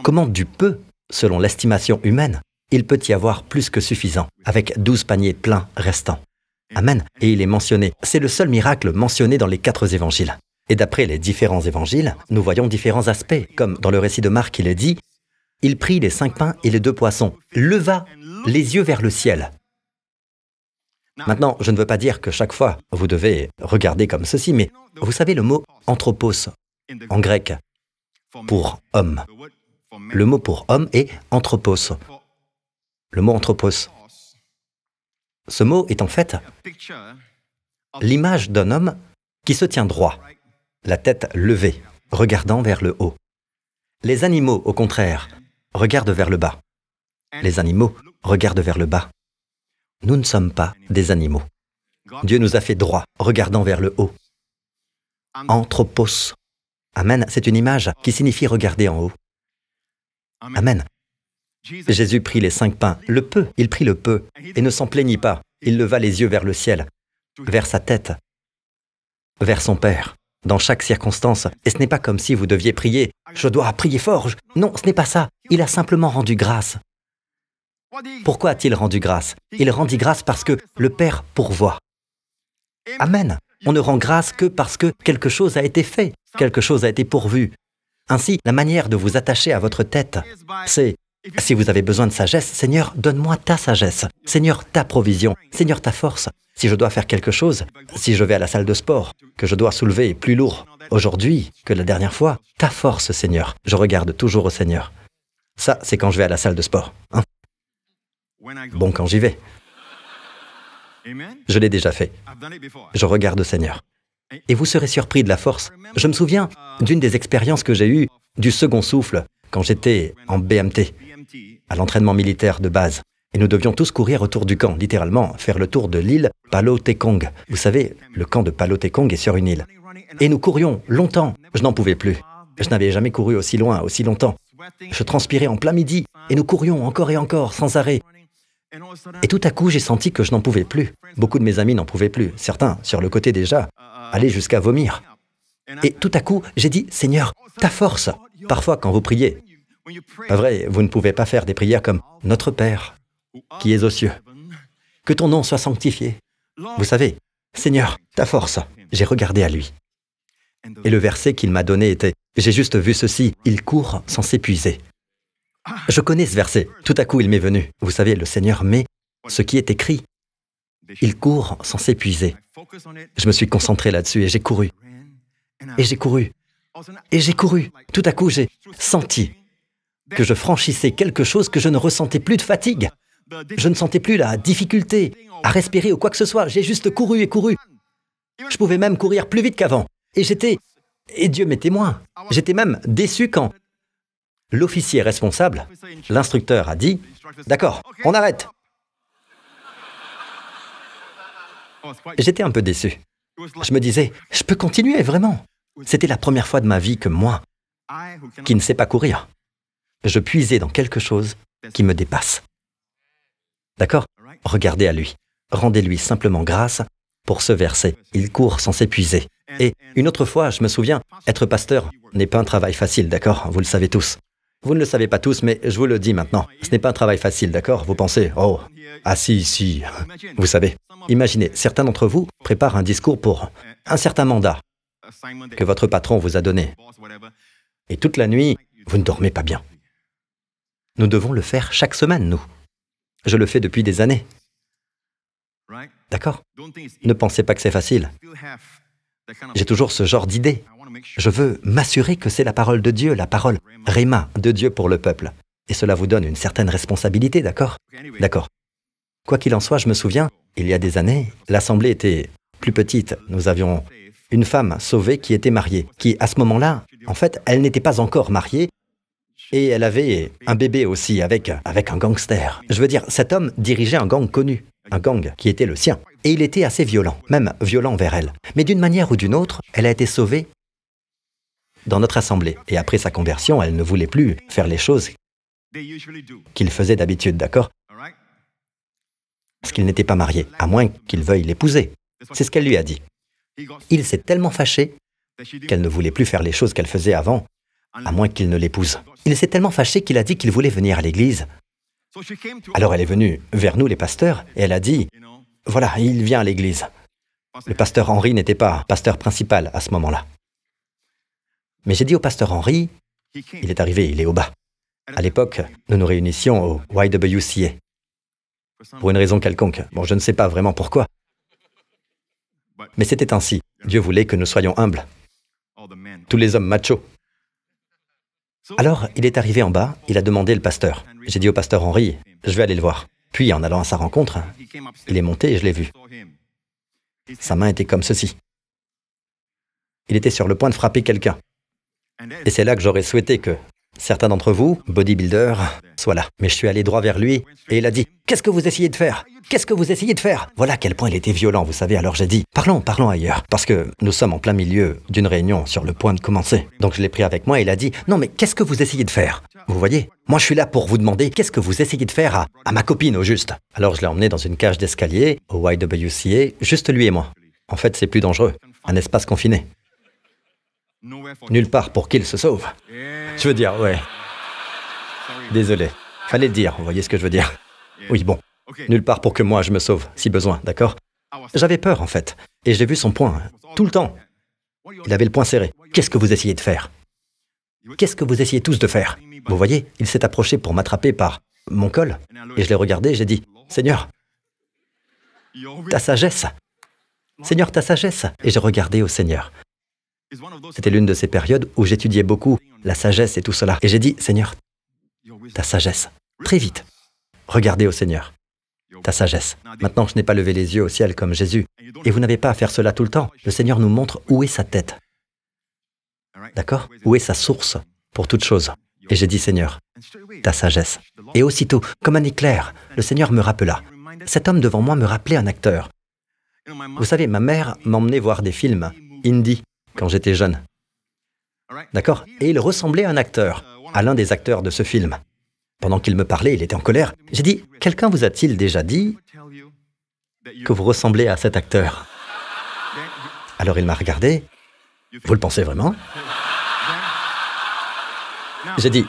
Comment du peu, selon l'estimation humaine, il peut y avoir plus que suffisant, avec 12 paniers pleins restants? Amen. Et il est mentionné. C'est le seul miracle mentionné dans les 4 évangiles. Et d'après les différents évangiles, nous voyons différents aspects. Comme dans le récit de Marc, il est dit, « Il prit les 5 pains et les 2 poissons, leva les yeux vers le ciel. » Maintenant, je ne veux pas dire que chaque fois, vous devez regarder comme ceci, mais vous savez le mot « anthropos » en grec, pour homme. Le mot pour homme est « anthropos ». Le mot « anthropos ». Ce mot est en fait l'image d'un homme qui se tient droit, la tête levée, regardant vers le haut. Les animaux, au contraire, regardent vers le bas. Les animaux regardent vers le bas. Nous ne sommes pas des animaux. Dieu nous a fait droit, regardant vers le haut. Anthropos. Amen, c'est une image qui signifie regarder en haut. Amen. Jésus prit les 5 pains, le peu, il prit le peu, et ne s'en plaignit pas. Il leva les yeux vers le ciel, vers sa tête, vers son Père, dans chaque circonstance. Et ce n'est pas comme si vous deviez prier, « Je dois prier fort ». Non, ce n'est pas ça. Il a simplement rendu grâce. Pourquoi a-t-il rendu grâce? Il rendit grâce parce que le Père pourvoit. Amen. On ne rend grâce que parce que quelque chose a été fait, quelque chose a été pourvu. Ainsi, la manière de vous attacher à votre tête, c'est, si vous avez besoin de sagesse, Seigneur, donne-moi ta sagesse. Seigneur, ta provision. Seigneur, ta force. Si je dois faire quelque chose, si je vais à la salle de sport, que je dois soulever plus lourd aujourd'hui que la dernière fois, ta force, Seigneur. Je regarde toujours au Seigneur. Ça, c'est quand je vais à la salle de sport. Hein? Bon, quand j'y vais. Je l'ai déjà fait. Je regarde au Seigneur. Et vous serez surpris de la force. Je me souviens d'une des expériences que j'ai eues du second souffle quand j'étais en BMT, à l'entraînement militaire de base. Et nous devions tous courir autour du camp, littéralement faire le tour de l'île Palo Tekong. Vous savez, le camp de Palo Tekong est sur une île. Et nous courions longtemps. Je n'en pouvais plus. Je n'avais jamais couru aussi loin, aussi longtemps. Je transpirais en plein midi et nous courions encore et encore, sans arrêt. Et tout à coup, j'ai senti que je n'en pouvais plus. Beaucoup de mes amis n'en pouvaient plus. Certains, sur le côté déjà, allaient jusqu'à vomir. Et tout à coup, j'ai dit, « Seigneur, ta force !» Parfois, quand vous priez, pas vrai, vous ne pouvez pas faire des prières comme « Notre Père, qui es aux cieux, que ton nom soit sanctifié. » Vous savez, « Seigneur, ta force !» J'ai regardé à lui. Et le verset qu'il m'a donné était, « J'ai juste vu ceci, il court sans s'épuiser. » Je connais ce verset. Tout à coup, il m'est venu. Vous savez, le Seigneur met ce qui est écrit. Il court sans s'épuiser. Je me suis concentré là-dessus et j'ai couru. Et j'ai couru. Et j'ai couru. Tout à coup, j'ai senti que je franchissais quelque chose que je ne ressentais plus de fatigue. Je ne sentais plus la difficulté à respirer ou quoi que ce soit. J'ai juste couru et couru. Je pouvais même courir plus vite qu'avant. Et Dieu m'est témoin. J'étais même déçu quand l'officier responsable, l'instructeur, a dit « D'accord, on arrête ». J'étais un peu déçu. Je me disais « Je peux continuer, vraiment ». C'était la première fois de ma vie que moi, qui ne sais pas courir, je puisais dans quelque chose qui me dépasse. D'accord? Regardez à lui. Rendez-lui simplement grâce pour ce verset. Il court sans s'épuiser. Et une autre fois, je me souviens, être pasteur n'est pas un travail facile, d'accord? Vous le savez tous. Vous ne le savez pas tous, mais je vous le dis maintenant. Ce n'est pas un travail facile, d'accord? Vous pensez, oh, ah si. Vous savez, imaginez, certains d'entre vous préparent un discours pour un certain mandat que votre patron vous a donné. Et toute la nuit, vous ne dormez pas bien. Nous devons le faire chaque semaine, nous. Je le fais depuis des années. D'accord? Ne pensez pas que c'est facile. J'ai toujours ce genre d'idée. Je veux m'assurer que c'est la parole de Dieu, la parole Réma de Dieu pour le peuple. Et cela vous donne une certaine responsabilité, d'accord? D'accord. Quoi qu'il en soit, je me souviens, il y a des années, l'assemblée était plus petite. Nous avions une femme sauvée qui était mariée, qui, à ce moment-là, en fait, elle n'était pas encore mariée, et elle avait un bébé aussi avec un gangster. Je veux dire, cet homme dirigeait un gang connu, un gang qui était le sien. Et il était assez violent, même violent envers elle. Mais d'une manière ou d'une autre, elle a été sauvée dans notre assemblée. Et après sa conversion, elle ne voulait plus faire les choses qu'il faisait d'habitude, d'accord? Parce qu'il n'était pas marié, à moins qu'il veuille l'épouser. C'est ce qu'elle lui a dit. Il s'est tellement fâché qu'elle ne voulait plus faire les choses qu'elle faisait avant, à moins qu'il ne l'épouse. Il s'est tellement fâché qu'il a dit qu'il voulait venir à l'église. Alors elle est venue vers nous, les pasteurs, et elle a dit, « Voilà, il vient à l'église. » Le pasteur Henry n'était pas pasteur principal à ce moment-là. Mais j'ai dit au pasteur Henry, il est arrivé, il est au bas. À l'époque, nous nous réunissions au YWCA. Pour une raison quelconque. Bon, je ne sais pas vraiment pourquoi. Mais c'était ainsi. Dieu voulait que nous soyons humbles. Tous les hommes machos. Alors, il est arrivé en bas, il a demandé le pasteur. J'ai dit au pasteur Henry, je vais aller le voir. Puis, en allant à sa rencontre, il est monté et je l'ai vu. Sa main était comme ceci. Il était sur le point de frapper quelqu'un. Et c'est là que j'aurais souhaité que certains d'entre vous, bodybuilders, soient là. Mais je suis allé droit vers lui et il a dit « Qu'est-ce que vous essayez de faire? Qu'est-ce que vous essayez de faire ?» Voilà à quel point il était violent, vous savez. Alors j'ai dit « Parlons ailleurs. » Parce que nous sommes en plein milieu d'une réunion sur le point de commencer. Donc je l'ai pris avec moi et il a dit « Non mais qu'est-ce que vous essayez de faire? Vous voyez? Moi je suis là pour vous demander qu'est-ce que vous essayez de faire à ma copine au juste. » Alors je l'ai emmené dans une cage d'escalier au YWCA, juste lui et moi. En fait c'est plus dangereux. Un espace confiné. Nulle part pour qu'il se sauve. Je veux dire, ouais. Désolé. Fallait le dire, vous voyez ce que je veux dire? Oui, bon. Nulle part pour que moi je me sauve, si besoin, d'accord? J'avais peur, en fait. Et j'ai vu son poing, tout le temps. Il avait le poing serré. Qu'est-ce que vous essayez de faire? Qu'est-ce que vous essayez tous de faire? Vous voyez, il s'est approché pour m'attraper par mon col. Et je l'ai regardé et j'ai dit, Seigneur, ta sagesse. Seigneur, ta sagesse. Et j'ai regardé au Seigneur. C'était l'une de ces périodes où j'étudiais beaucoup la sagesse et tout cela. Et j'ai dit, Seigneur, ta sagesse. Très vite. Regardez au Seigneur. Ta sagesse. Maintenant, je n'ai pas levé les yeux au ciel comme Jésus. Et vous n'avez pas à faire cela tout le temps. Le Seigneur nous montre où est sa tête. D'accord? Où est sa source pour toute chose. Et j'ai dit, Seigneur, ta sagesse. Et aussitôt, comme un éclair, le Seigneur me rappela. Cet homme devant moi me rappelait un acteur. Vous savez, ma mère m'emmenait voir des films indie quand j'étais jeune. D'accord? Et il ressemblait à un acteur, à l'un des acteurs de ce film. Pendant qu'il me parlait, il était en colère. J'ai dit, quelqu'un vous a-t-il déjà dit que vous ressemblez à cet acteur? Alors il m'a regardé. Vous le pensez vraiment? J'ai dit,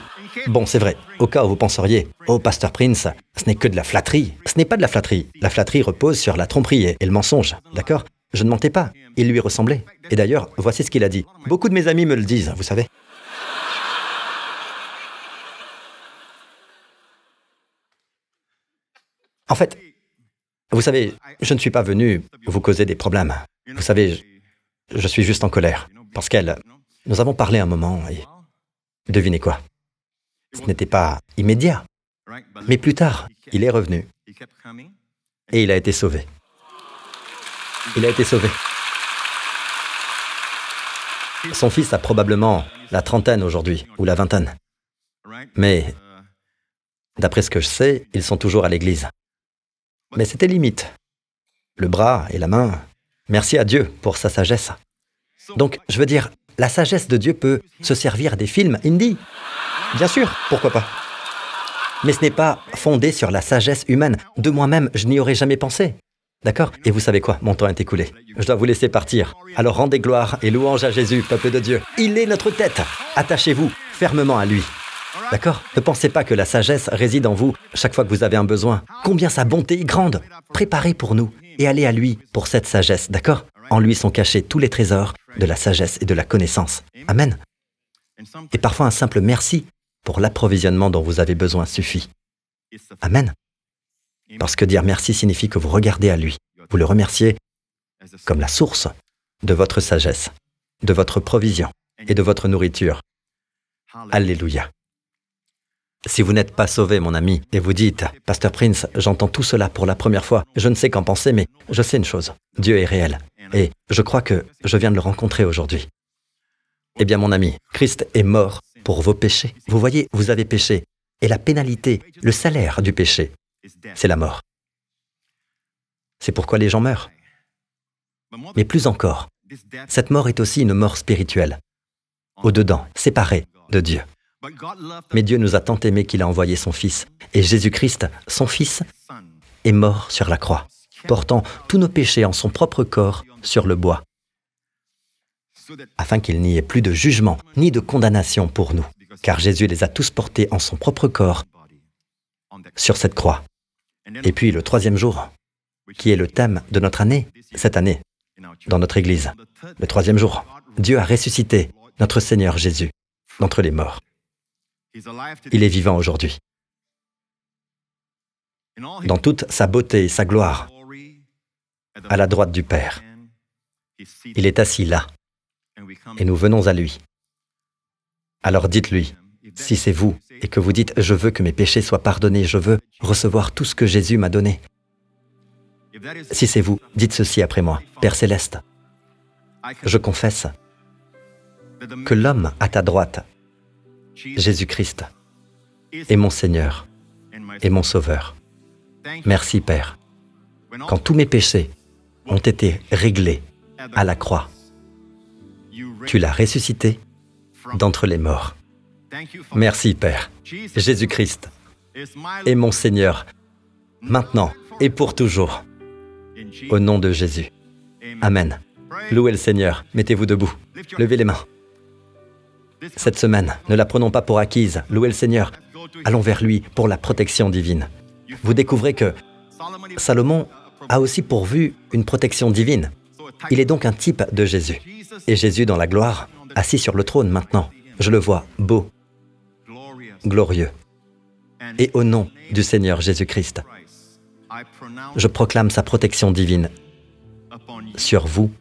bon, c'est vrai, au cas où vous penseriez, oh, Pasteur Prince, ce n'est que de la flatterie. Ce n'est pas de la flatterie. La flatterie repose sur la tromperie et le mensonge, d'accord? Je ne mentais pas, il lui ressemblait. Et d'ailleurs, voici ce qu'il a dit. Beaucoup de mes amis me le disent, vous savez. En fait, vous savez, je ne suis pas venu vous causer des problèmes. Vous savez, je suis juste en colère. Parce nous avons parlé un moment et devinez quoi? Ce n'était pas immédiat. Mais plus tard, il est revenu. Et il a été sauvé. Il a été sauvé. Son fils a probablement la trentaine aujourd'hui, ou la vingtaine. Mais, d'après ce que je sais, ils sont toujours à l'église. Mais c'était limite. Le bras et la main, merci à Dieu pour sa sagesse. Donc, je veux dire, la sagesse de Dieu peut se servir des films indie. Bien sûr, pourquoi pas. Mais ce n'est pas fondé sur la sagesse humaine. De moi-même, je n'y aurais jamais pensé. D'accord? Et vous savez quoi? Mon temps est écoulé. Je dois vous laisser partir. Alors rendez gloire et louange à Jésus, peuple de Dieu. Il est notre tête. Attachez-vous fermement à lui. D'accord? Ne pensez pas que la sagesse réside en vous chaque fois que vous avez un besoin. Combien sa bonté est grande. Préparez pour nous et allez à lui pour cette sagesse. D'accord? En lui sont cachés tous les trésors de la sagesse et de la connaissance. Amen. Et parfois un simple merci pour l'approvisionnement dont vous avez besoin suffit. Amen. Parce que dire merci signifie que vous regardez à lui. Vous le remerciez comme la source de votre sagesse, de votre provision et de votre nourriture. Alléluia. Si vous n'êtes pas sauvé, mon ami, et vous dites, « Pasteur Prince, j'entends tout cela pour la première fois, je ne sais qu'en penser, mais je sais une chose, Dieu est réel, et je crois que je viens de le rencontrer aujourd'hui. » Eh bien, mon ami, Christ est mort pour vos péchés. Vous voyez, vous avez péché, et la pénalité, le salaire du péché, c'est la mort. C'est pourquoi les gens meurent. Mais plus encore, cette mort est aussi une mort spirituelle, au-dedans, séparée de Dieu. Mais Dieu nous a tant aimés qu'il a envoyé son Fils. Et Jésus-Christ, son Fils, est mort sur la croix, portant tous nos péchés en son propre corps sur le bois, afin qu'il n'y ait plus de jugement ni de condamnation pour nous, car Jésus les a tous portés en son propre corps sur cette croix. Et puis le troisième jour, qui est le thème de notre année, cette année, dans notre Église, le troisième jour, Dieu a ressuscité notre Seigneur Jésus d'entre les morts. Il est vivant aujourd'hui. Dans toute sa beauté et sa gloire, à la droite du Père. Il est assis là, et nous venons à lui. Alors dites-lui, si c'est vous, et que vous dites « Je veux que mes péchés soient pardonnés, je veux recevoir tout ce que Jésus m'a donné ». Si c'est vous, dites ceci après moi, « Père Céleste, je confesse que l'homme à ta droite, Jésus-Christ, est mon Seigneur et mon Sauveur. Merci, Père. Quand tous mes péchés ont été réglés à la croix, tu l'as ressuscité d'entre les morts. Merci, Père. Jésus-Christ est mon Seigneur, maintenant et pour toujours. Au nom de Jésus. Amen. Louez le Seigneur. Mettez-vous debout. Levez les mains. Cette semaine, ne la prenons pas pour acquise. Louez le Seigneur. Allons vers lui pour la protection divine. Vous découvrez que Salomon a aussi pourvu une protection divine. Il est donc un type de Jésus. Et Jésus dans la gloire, assis sur le trône maintenant, je le vois beau, glorieux. Et au nom du Seigneur Jésus-Christ, je proclame sa protection divine sur vous,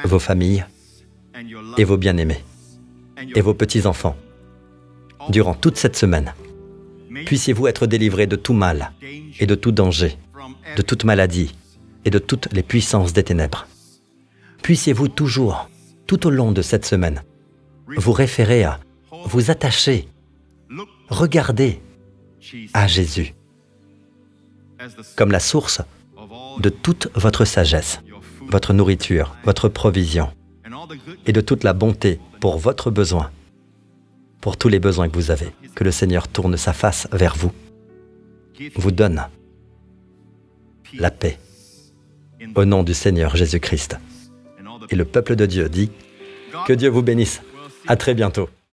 vos familles et vos bien-aimés et vos petits-enfants. Durant toute cette semaine, puissiez-vous être délivrés de tout mal et de tout danger, de toute maladie et de toutes les puissances des ténèbres. Puissiez-vous toujours, tout au long de cette semaine, vous référer à, vous attacher, regarder à Jésus comme la source de toute votre sagesse, votre nourriture, votre provision et de toute la bonté pour votre besoin, pour tous les besoins que vous avez. Que le Seigneur tourne sa face vers vous, vous donne la paix au nom du Seigneur Jésus-Christ. Et le peuple de Dieu dit que Dieu vous bénisse. À très bientôt.